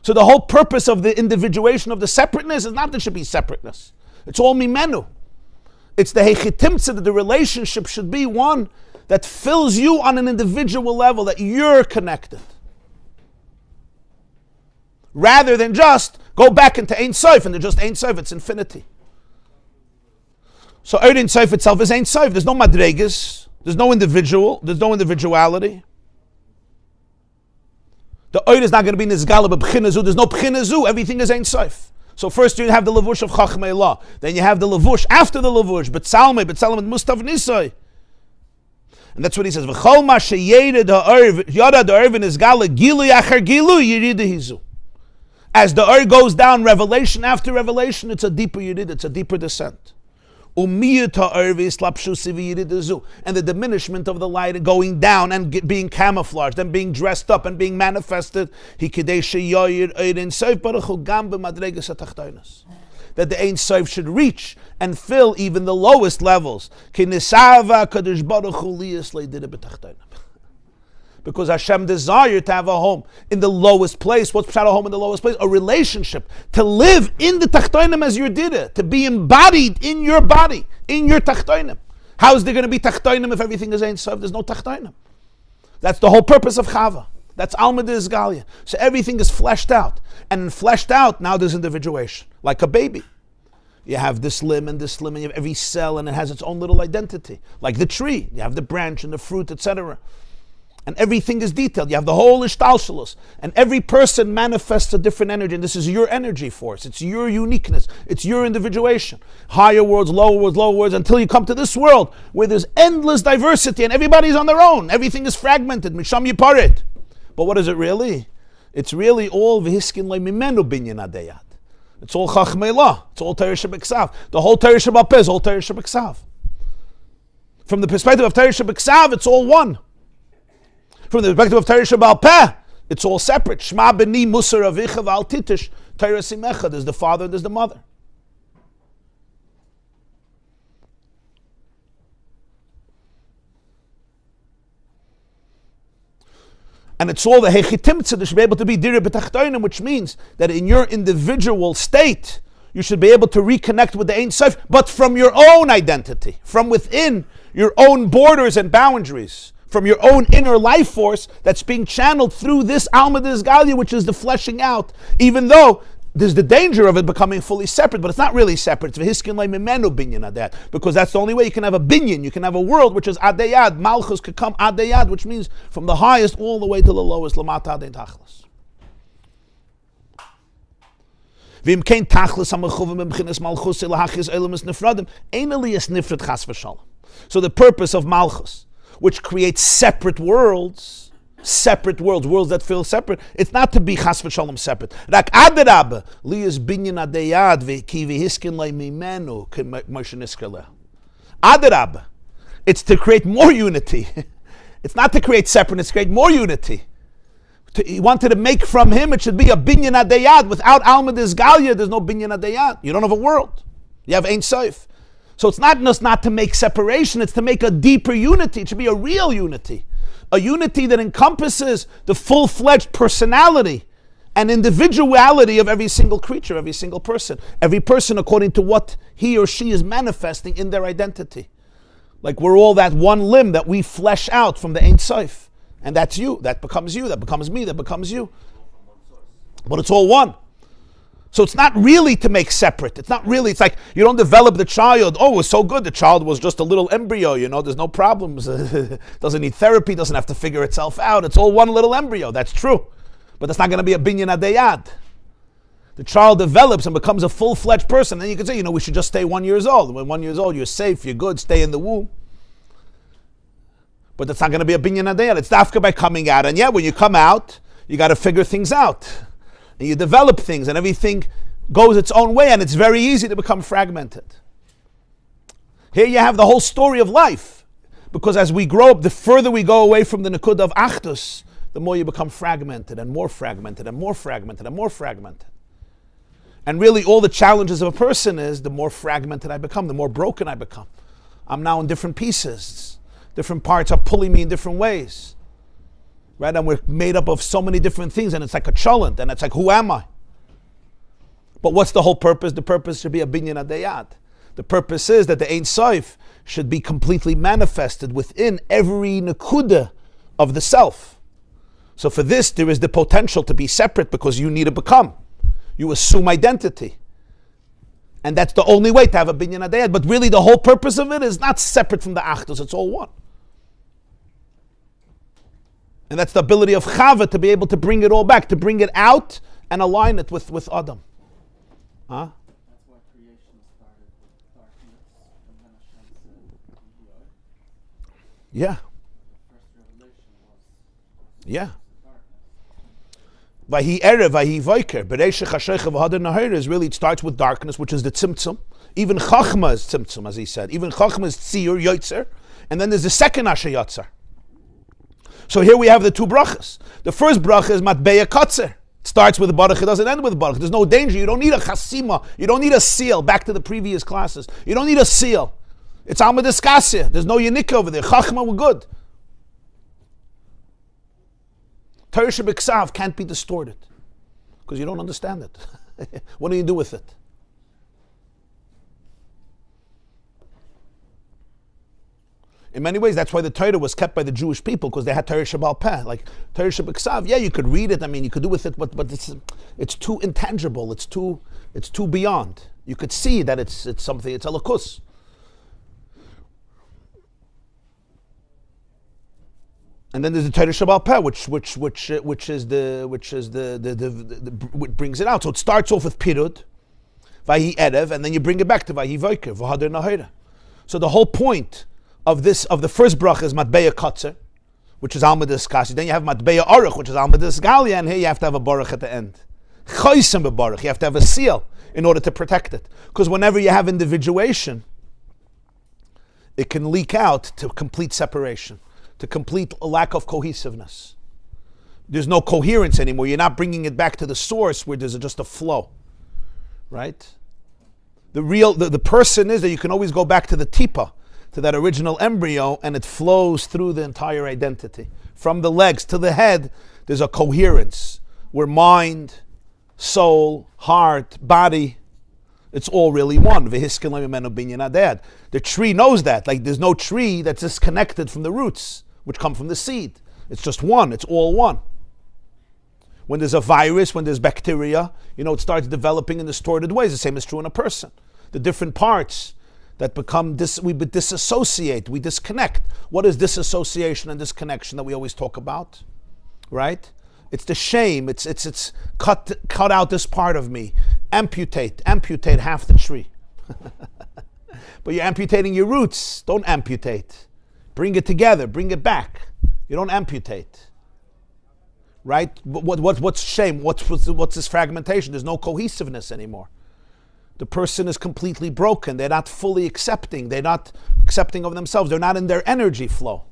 So the whole purpose of the individuation of the separateness is not that there should be separateness. It's all mimenu. It's the hechitimtza that the relationship should be one that fills you on an individual level, that you're connected. Rather than just go back into Ein Sof, and they're just Ein Sof, it's infinity. So Ein Sof itself is Ein Sof. There's no madregas, there's no individuality. The Oid is not going to be Nizgala, but B'chinazu, there's no B'chinazu, everything is Ein Sof. So first you have the Levush of Chachmei Elah, then you have the Levush after the Levush, B'Tzalmei and Mustav Nisai. And that's what he says. V'chol ma sheyeda yada da'arvin is gala gilu yachar gilu yirida hizu. As the Ur goes down, revelation after revelation, it's a deeper yirid, it's a deeper descent. And the diminishment of the light going down and being camouflaged and being dressed up and being manifested. That the Ein Sof should reach and fill even the lowest levels. Because Hashem desired to have a home in the lowest place. What's a home in the lowest place? A relationship. To live in the Tachtonim as your Dida. To be embodied in your body, in your Tachtonim. How is there going to be Tachtonim if everything is Ein Sof? There's no Tachtonim. That's the whole purpose of Chava. That's Alma de Isgalia. So everything is fleshed out. And in fleshed out, now there's individuation. Like a baby. You have this limb and this limb, and you have every cell, and it has its own little identity. Like the tree. You have the branch and the fruit, etc. And everything is detailed. You have the whole ishtalshalos. And every person manifests a different energy. And this is your energy force. It's your uniqueness. It's your individuation. Higher worlds, lower worlds, until you come to this world where there's endless diversity and everybody's on their own. Everything is fragmented. Misham yiparet. But what is it really? It's really all v'hiskin le'mimenu binyan adayat. It's all Chachmei Elah. It's all Torah Shebeksav. The whole Torah Shebapeh is all Torah Shebeksav. From the perspective of Torah Shebeksav, it's all one. From the perspective of Torah Shebapeh, it's all separate. Shema b'ni musar avicha v'al titish Torah simecha. There's the father, there's the mother. And it's all the hechitimtza that should be able to be dira b'tachtoinim, which means that in your individual state, you should be able to reconnect with the Ein Sof, but from your own identity, from within your own borders and boundaries, from your own inner life force that's being channeled through this Alma Dizgalia, which is the fleshing out, even though there's the danger of it becoming fully separate, but it's not really separate. It's v'hiskin le'mimenu binyan adat, because that's the only way you can have a binyan. You can have a world which is adayad. Malchus could come adayad, which means from the highest all the way to the lowest. Lamata adein tachlis. V'im kein tachlis hamachuvim b'chinas malchus elahachis elamis nefradim ein aliyas nifrad chas v'shalom. So the purpose of malchus, which creates separate worlds, separate worlds that feel separate. It's not to be chas v'shalom separate. Rak adarabba, li is binyan adayad v'ki v'hiskin lai mimenu k'moshe niskaleh. Adarabba, it's to create more unity. It's not to create separateness, create more unity. He wanted to make from him, it should be a binyan adayad. Without alma disgalia, there's no binyan adayad. You don't have a world. You have Ein Sof. So it's not just not to make separation, it's to make a deeper unity. It should be a real unity. A unity that encompasses the full-fledged personality and individuality of every single creature, every single person. Every person according to what he or she is manifesting in their identity. Like we're all that one limb that we flesh out from the Ein Sof. And that's you, that becomes me, that becomes you. But it's all one. So it's not really to make separate. It's like you don't develop the child. Oh, it was so good. The child was just a little embryo, there's no problems. Doesn't need therapy, doesn't have to figure itself out. It's all one little embryo. That's true. But that's not going to be a binyan adayad. The child develops and becomes a full-fledged person. Then you can say, we should just stay 1 year old. When 1 year old, you're safe, you're good, stay in the womb. But that's not going to be a binyan adayad. It's dafka by coming out. And when you come out, you got to figure things out. And you develop things, and everything goes its own way, and it's very easy to become fragmented. Here you have the whole story of life. Because as we grow up, the further we go away from the Nakuda of Achdus, the more you become fragmented, and more fragmented, and more fragmented, and more fragmented. And really all the challenges of a person is, the more fragmented I become, the more broken I become. I'm now in different pieces. Different parts are pulling me in different ways. Right, and we're made up of so many different things, and it's like a cholent, and it's like, who am I? But what's the whole purpose? The purpose should be a binyan adayat. The purpose is that the Ein Sof should be completely manifested within every nekuda of the self. So for this, there is the potential to be separate because you need to become. You assume identity. And that's the only way to have a binyan adayat. But really the whole purpose of it is not separate from the achdus, it's all one. And that's the ability of Chava to be able to bring it all back, to bring it out and align it with Adam. Huh? That's why creation started with darkness, and then Hashem said, yeah. The first revelation was Yeah. darkness. Vahi erev, vahi vaiker. Bereshech hashecha v'hadar nahir is really, it starts with darkness, which is the tzimtzum. Even Chachma is tzimtzum, as he said. Even Chachma is tziyur, yotzer. And then there's the second asher yotzer. So here we have the two brachas. The first bracha is matbeya kotzer. It starts with a baruch, it doesn't end with a baruch. There's no danger. You don't need a chasima. You don't need a seal. Back to the previous classes. You don't need a seal. It's alma diskasya. There's no yanika over there. Chachma, we're good. Torah shebiksav can't be distorted because you don't understand it. What do you do with it? In many ways, that's why the Torah was kept by the Jewish people, because they had Torah Shabbal Peh. Like Torah Shabbat, yeah, you could read it. I mean, you could do with it, but it's too intangible. It's too beyond. You could see that it's something. It's a lakus. And then there's the Torah Shabbal Peh, which brings it out. So it starts off with Pirud, Vahi Erev, and then you bring it back to Vahi Vaiker, V'Hadar Nahira. So the whole point of the first bracha is Matbeya Kotzer, which is Alma Diskasi. Then you have Matbeya Aruch, which is Alma Disgalia, and here you have to have a baruch at the end. Choysem b'baruch, you have to have a seal in order to protect it. Because whenever you have individuation, it can leak out to complete separation, to complete lack of cohesiveness. There's no coherence anymore. You're not bringing it back to the source where there's just a flow, right? The person is that you can always go back to the tipa, to that original embryo, and it flows through the entire identity. From the legs to the head, there's a coherence where mind, soul, heart, body, it's all really one. The tree knows that. Like there's no tree that's disconnected from the roots, which come from the seed. It's just one. It's all one. When there's a virus, when there's bacteria, it starts developing in distorted ways. The same is true in a person. The different parts that become we disassociate, we disconnect. What is disassociation and disconnection that we always talk about? Right? It's the shame. It's cut out this part of me. Amputate half the tree. But you're amputating your roots. Don't amputate. Bring it together. Bring it back. You don't amputate. right? What's shame? What's this fragmentation? There's no cohesiveness anymore. The person is completely broken. They're not fully accepting. They're not accepting of themselves. They're not in their energy flow.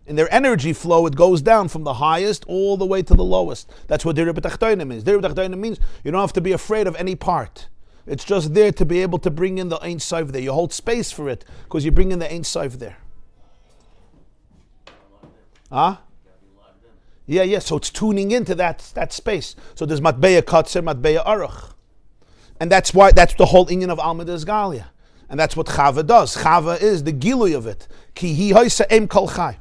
In their energy flow, it goes down from the highest all the way to the lowest. That's what Direh B'Tachtonim means. Direh B'Tachtonim means you don't have to be afraid of any part. It's just there to be able to bring in the Ein Sof there. You hold space for it because you bring in the Ein Sof there. Huh? Yeah. So it's tuning into that space. So there's Matbeya Katzer, Matbeya Aruch. And that's the whole Inyan of Alma Desgalia. And that's what Chava does. Chava is the Gilui of it. Ki hi hoisa em kol chai.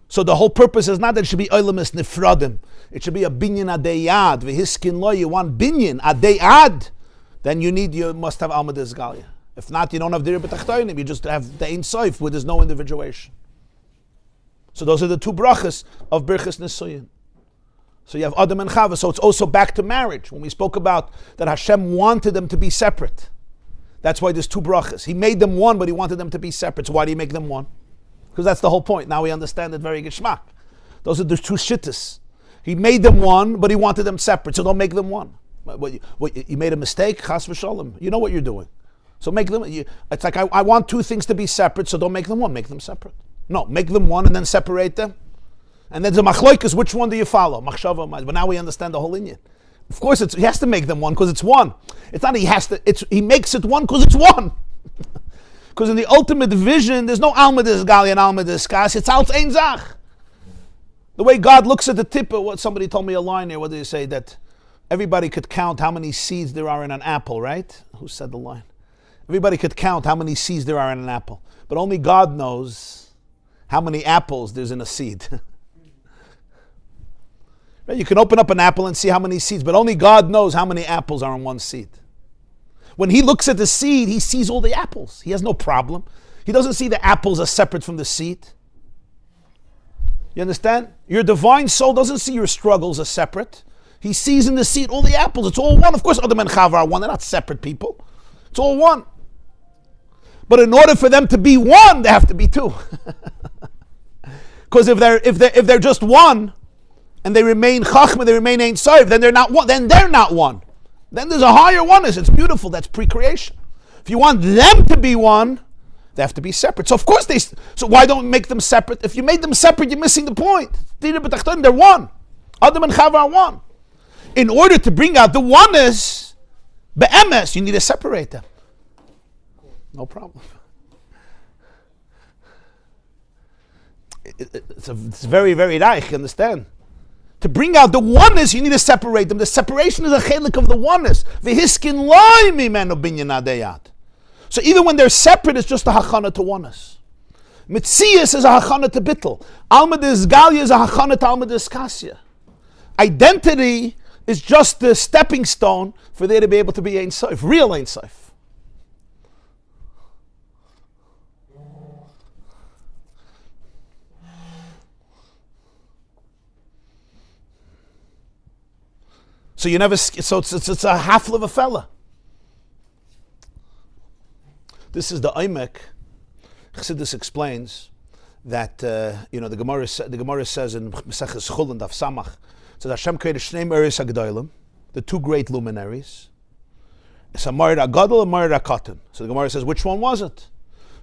So the whole purpose is not that it should be Oilemis Nifradim. It should be a binyan adeyad. V'hiskin lo, you want binyan adeyad. Then you must have Alma Desgalia. If not, you don't have Direh B'Tachtonim. You just have the Ein Sof where there's no individuation. So those are the two brachas of Birchas Nisuyin. So you have Adam and Chava. So it's also back to marriage. When we spoke about that Hashem wanted them to be separate. That's why there's two brachas. He made them one, but he wanted them to be separate. So why do you make them one? Because that's the whole point. Now we understand it very geschmack. Those are the two shittas. He made them one, but he wanted them separate. So don't make them one. You made a mistake? Chas v'shalom. You know what you're doing. So make them. It's like I want two things to be separate, so don't make them one. Make them separate. No, make them one and then separate them. And then the machloikas, which one do you follow? Machshava, but now we understand the whole Inyan. Of course, he has to make them one because it's one. It's not he has to. He makes it one because it's one. Because in the ultimate vision, there's no Alma Desgali and Alma Deskas. It's Alts Ein Zach. The way God looks at the tip of what somebody told me a line here. What did he say? That everybody could count how many seeds there are in an apple, right? Who said the line? Everybody could count how many seeds there are in an apple, but only God knows how many apples there's in a seed. Right? You can open up an apple and see how many seeds, but only God knows how many apples are in one seed. When he looks at the seed, he sees all the apples. He has no problem. He doesn't see the apples as separate from the seed. You understand? Your divine soul doesn't see your struggles as separate. He sees in the seed all the apples. It's all one. Of course, Adam and Chava are one. They're not separate people. It's all one. But in order for them to be one, they have to be two. Because if they're just one, and they remain Chachma, they remain Ein Sof, then they're not one. Then they're not one. Then there's a higher oneness. It's beautiful. That's pre-creation. If you want them to be one, they have to be separate. So of course so why don't make them separate? If you made them separate, you're missing the point. They're one. Adam and Chava are one. In order to bring out the oneness, be'emes, you need to separate them. No problem. It's very, very reich, understand? To bring out the oneness, you need to separate them. The separation is a chelik of the oneness. V'hiskin loy mimenu binyan adeyad. So even when they're separate, it's just a hachana to oneness. Mitzias is a hachana to bittul. Alma Desgalia is a hachana to Alma Deskasya. Identity is just the stepping stone for there to be able to be Ein Sof, real Ein Sof. So you never. So it's a hafla of a fella. This is the Eimek. Chassidus explains that the Gemara says in Maseches Chulin Daf Samach, it says Hashem created Shnei Meres HaGedolim, the two great luminaries. It's a Moed HaGadol and Moed HaKatan. So the Gemara says, which one was it?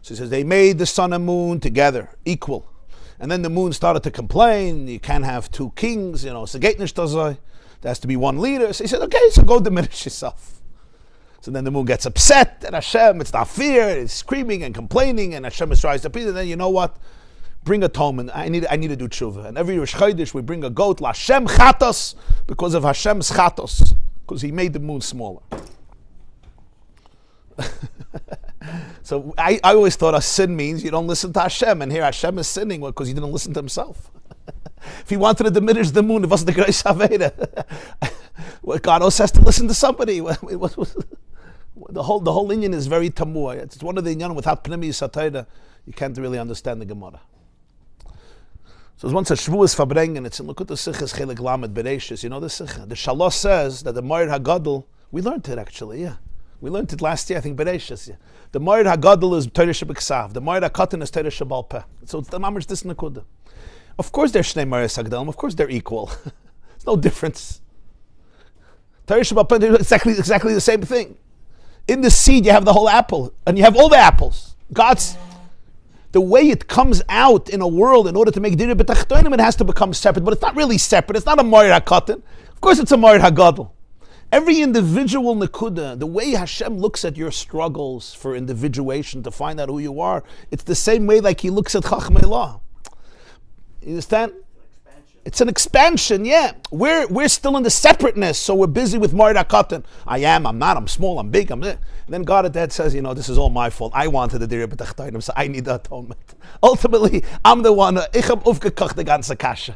So he says they made the sun and moon together, equal, and then the moon started to complain. You can't have two kings. It's a Geitnish Tazai. There has to be one leader. So he said, okay, so go diminish yourself. So then the moon gets upset, and Hashem, it's not fear, it's screaming and complaining, and Hashem tries to please. And then you know what? Bring atonement. I need to do tshuva. And every Rosh Chodesh we bring a goat, L'Hashem chatos, because of Hashem's chatos, because he made the moon smaller. So I always thought a sin means you don't listen to Hashem, and here Hashem is sinning because he didn't listen to himself. If he wanted to diminish the moon, it wasn't the Greis Haveda. God also has to listen to somebody. The whole Inyan is very tamur. It's one of the Inyan without Pnimi Satayda, you can't really understand the Gemara. So there's once a Shvuas Fabrengen, it's in Lekut Sichas Chelik Lamed Bereishis. You know the Sicha? The Shalosh says that the Moed HaGadol, we learned it actually, yeah. We learned it last year, I think, Bereishis, yeah. The Moed HaGadol is Torah Shebeksav. The Moed HaKatan is Torah Shebal Peh. So it's the Mamash this Nekuda. Of course they're Shnei Maris Hagdalim. Of course they're equal. There's no difference. Torah Shabbat is exactly the same thing. In the seed you have the whole apple, and you have all the apples. The way it comes out in a world in order to make Direi B'Tachtonim, it has to become separate, but it's not really separate. It's not a Morid HaKatan. Of course it's a Morid HaGadol. Every individual Nekuda, the way Hashem looks at your struggles for individuation to find out who you are, it's the same way like He looks at Chachmei Law. You understand? It's an expansion, yeah. We're still in the separateness, so we're busy with Morid HaKatan. I'm not, I'm small, I'm big, I'm there. And then God at that says, this is all my fault. I wanted the Direi B'Tachtonim, so I need the atonement. Ultimately, I'm the one, ich hab aufgekocht the ganze Kasche.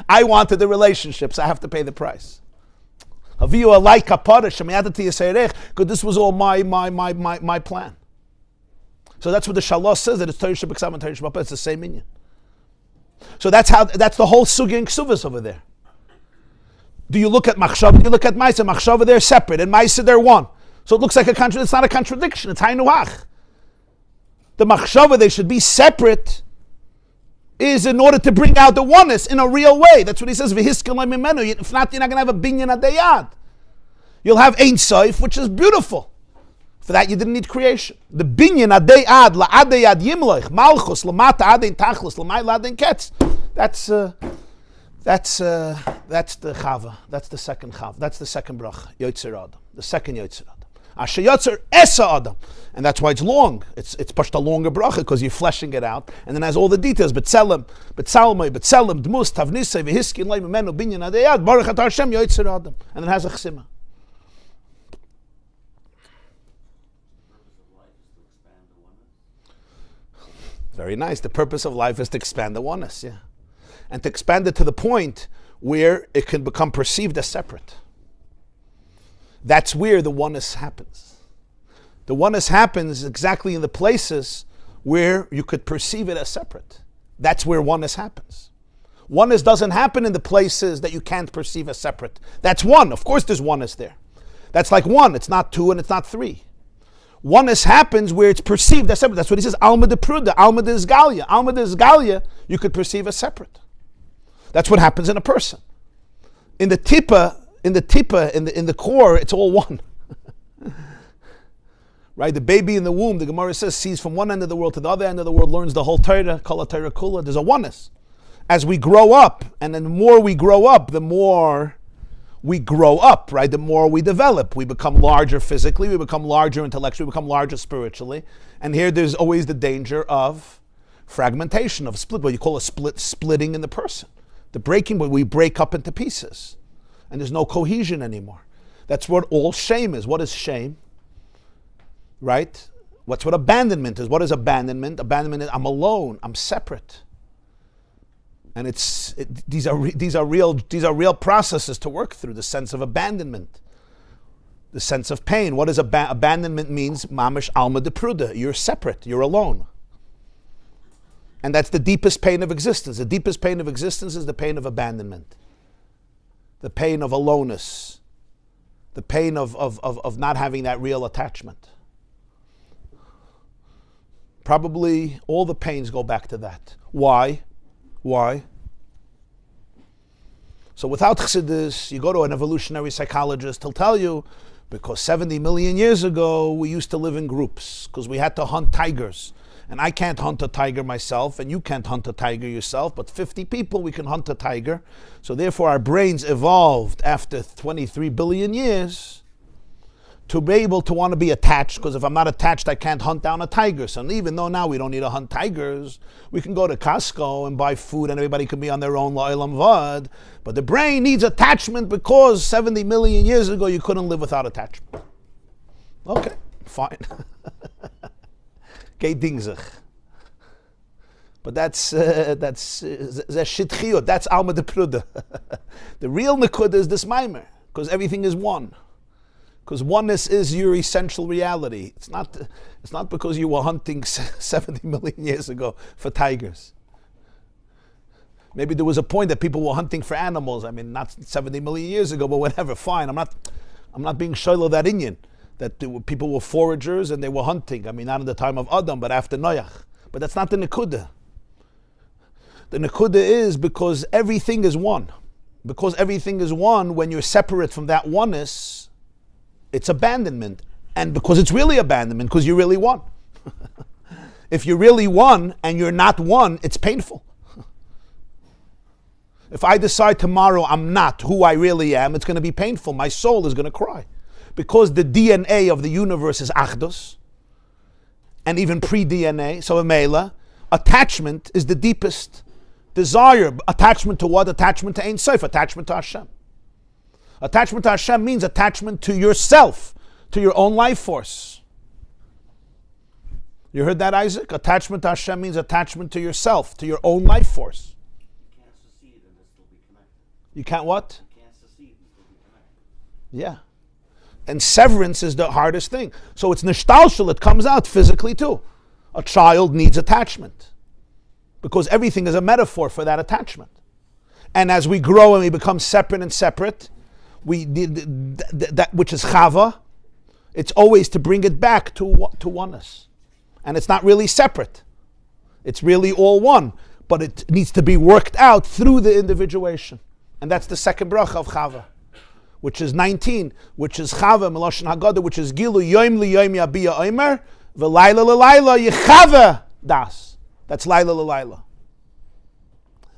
I wanted the relationship, so I have to pay the price. Because this was all my plan. So that's what the Shalosh says, that it's Torah Shabbat and Torah Shabbat, it's the same Inyan. So that's the whole Sugi and Ksuvas over there. Do you look at Machshava? Do you look at Maisa? Machshava, they're separate, and Maisa, they're one. So it looks like a contradiction. It's not a contradiction, it's Hainuach. The Machshava, they should be separate, is in order to bring out the oneness in a real way. That's what he says. If not, you're not going to have a binyan adayad. You'll have Ein Sof, which is beautiful. For that, you didn't need creation. The binyan adayad la adayad yimloich malchus lamata adein tachlis lamay ladein ketz. That's the chava. That's the second chava. That's the second brach. Yotzer Adam. The second Yotzer Adam. Asher Yotzer Esa Adam. And that's why it's long. It's pushed a longer bracha because you're fleshing it out, and then has all the details. Betzelem, Dmus, Tavnisei, V'hiskin, Leim, Menu, Binyan, Adayad, Baruch Atah Hashem, Yotzer Adam. And it has a chsima. Very nice. The purpose of life is to expand the oneness, yeah. And to expand it to the point where it can become perceived as separate. That's where the oneness happens. The oneness happens exactly in the places where you could perceive it as separate. That's where oneness happens. Oneness doesn't happen in the places that you can't perceive as separate. That's one. Of course there's oneness there. That's like one. It's not two and it's not three. Oneness happens where it's perceived as separate. That's what he says, Alma de Pruda, Alma de Izgalia. Alma de Izgalia, you could perceive as separate. That's what happens in a person. In the core, it's all one. Right? The baby in the womb, the Gemara says, sees from one end of the world to the other end of the world, learns the whole Torah, Kala Torah Kula. There's a oneness. As we grow up, and then the more we grow up, the more we grow up, right? The more we develop. We become larger physically, we become larger intellectually, we become larger spiritually. And here there's always the danger of fragmentation, of split, what you call splitting in the person. The breaking, where we break up into pieces. And there's no cohesion anymore. That's what all shame is. What is shame? Right? What's what abandonment is? What is abandonment? Abandonment is I'm alone, I'm separate. And these are real processes to work through. The sense of abandonment, the sense of pain. What is abandonment means? Mamish alma de pruda. You're separate. You're alone. And that's the deepest pain of existence. The deepest pain of existence is the pain of abandonment, the pain of aloneness, the pain of not having that real attachment. Probably all the pains go back to that. Why? So without Chassidus, you go to an evolutionary psychologist, he'll tell you, because 70 million years ago, we used to live in groups, because we had to hunt tigers. And I can't hunt a tiger myself, and you can't hunt a tiger yourself, but 50 people, we can hunt a tiger. So therefore, our brains evolved after 23 billion years to be able to want to be attached, because if I'm not attached, I can't hunt down a tiger. So even though now we don't need to hunt tigers, we can go to Costco and buy food and everybody can be on their own La'ilam Vad. But the brain needs attachment because 70 million years ago you couldn't live without attachment. Okay, fine. Gei dingzich. But that's shitchiyot, that's alma de pruda. The real nekuda is this maimer, because everything is one. Because oneness is your essential reality. It's not because you were hunting 70 million years ago for tigers. Maybe there was a point that people were hunting for animals. I mean, not 70 million years ago, but whatever, fine. I'm not being shoylo that Inyan, that people were foragers and they were hunting. I mean, not in the time of Adam, but after Noach. But that's not the nekuda. The nekuda is because everything is one. Because everything is one, when you're separate from that oneness, it's abandonment. And because it's really abandonment, because you really one. If you're really one and you're not one, it's painful. If I decide tomorrow I'm not who I really am, it's going to be painful. My soul is going to cry. Because the DNA of the universe is Achdus, and even pre-DNA, so Mela, attachment is the deepest desire. Attachment to what? Attachment to Ein Sof, attachment to Hashem. Attachment to Hashem means attachment to yourself, to your own life force. You heard that, Isaac? Attachment to Hashem means attachment to yourself, to your own life force. You can't secede and still be connected. You can't what? You can't secede and still be connected. Yeah. And severance is the hardest thing. So it's nishtalshel, it comes out physically too. A child needs attachment. Because everything is a metaphor for that attachment. And as we grow and we become separate and separate, that which is chava, it's always to bring it back to oneness. And it's not really separate. It's really all one. But it needs to be worked out through the individuation. And that's the second bracha of chava, which is 19, which is chava, Meloshen Haggadah, which is gilu yoim li yoim yabiya oimer, v'layla l'layla yichava das. That's Laila Laila.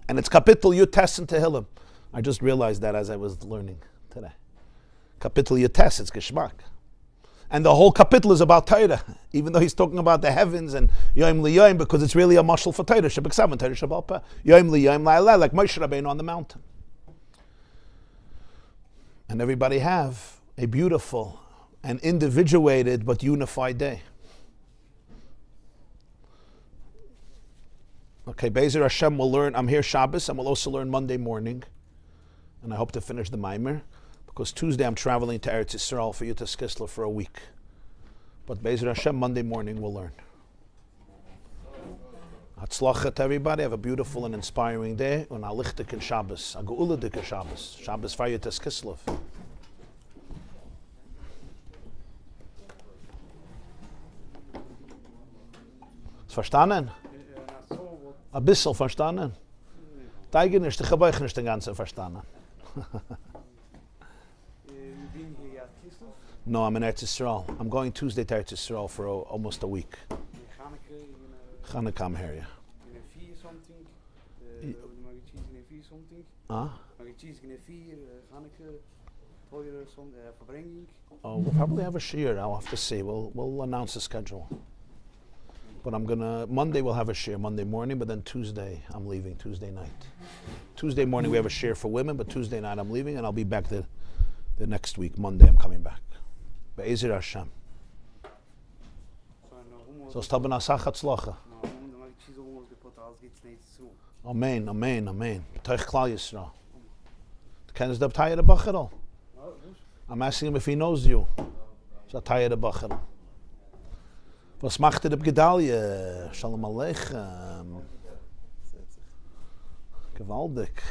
And it's Kapitel Yutes in Tehillim. I just realized that as I was learning today. Kapitel Yutes, it's Geschmack. And the whole Kapitel is about Torah, even though he's talking about the heavens and Yom Liyom, because it's really a mashal for Torah. Shabbat 7, Torah Shabbat Peh. Yom Liyom Laila, like Moshe Rabbeinu on the mountain. And everybody have a beautiful and individuated but unified day. Okay, Be'ezer Hashem will learn. I'm here Shabbos, and we'll also learn Monday morning. And I hope to finish the Maimer, because Tuesday I'm traveling to Eretz Yisrael for Yutas Kislev for a week. But Be'ezer Hashem, Monday morning we'll learn. Hatzlacha to everybody. Have a beautiful and inspiring day. Und alichtik in Shabbos. A geuladik in Shabbos. Shabbos for Yutas Kislev. Ist verstanden? Ein bisschen verstanden. Teigen nicht, ich habe euch nicht den ganzen verstanden. No, I'm in Eretz Yisrael. I'm going Tuesday to Eretz Yisrael for almost a week. Chanukah, I'm here, yeah. Oh, we'll probably have a shiur. I'll have to see. We'll announce the schedule. But Monday we'll have a shiur, Monday morning, but then Tuesday I'm leaving, Tuesday night. Tuesday morning we have a shiur for women, but Tuesday night I'm leaving, and I'll be back the next week. Monday I'm coming back. Be'ezer Hashem. So staben asach hatzlacha. Amen, amen, amen. B'toich Klal Yisrael. Kennst du Taya the Bachadol? I'm asking him if he knows you. So Taya the Bachadol. Was macht der Gedalie? Shalom Aleichem. Gewaltig.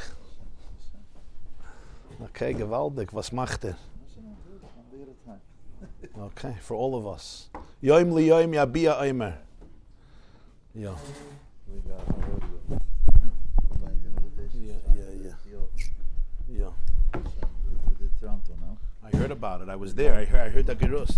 Okay, gewaltig. Was macht er? Okay, for all of us. Yom li yom yabiya oimer. Yeah. Yeah. Toronto now. I heard about it. I was there. I heard the gerus.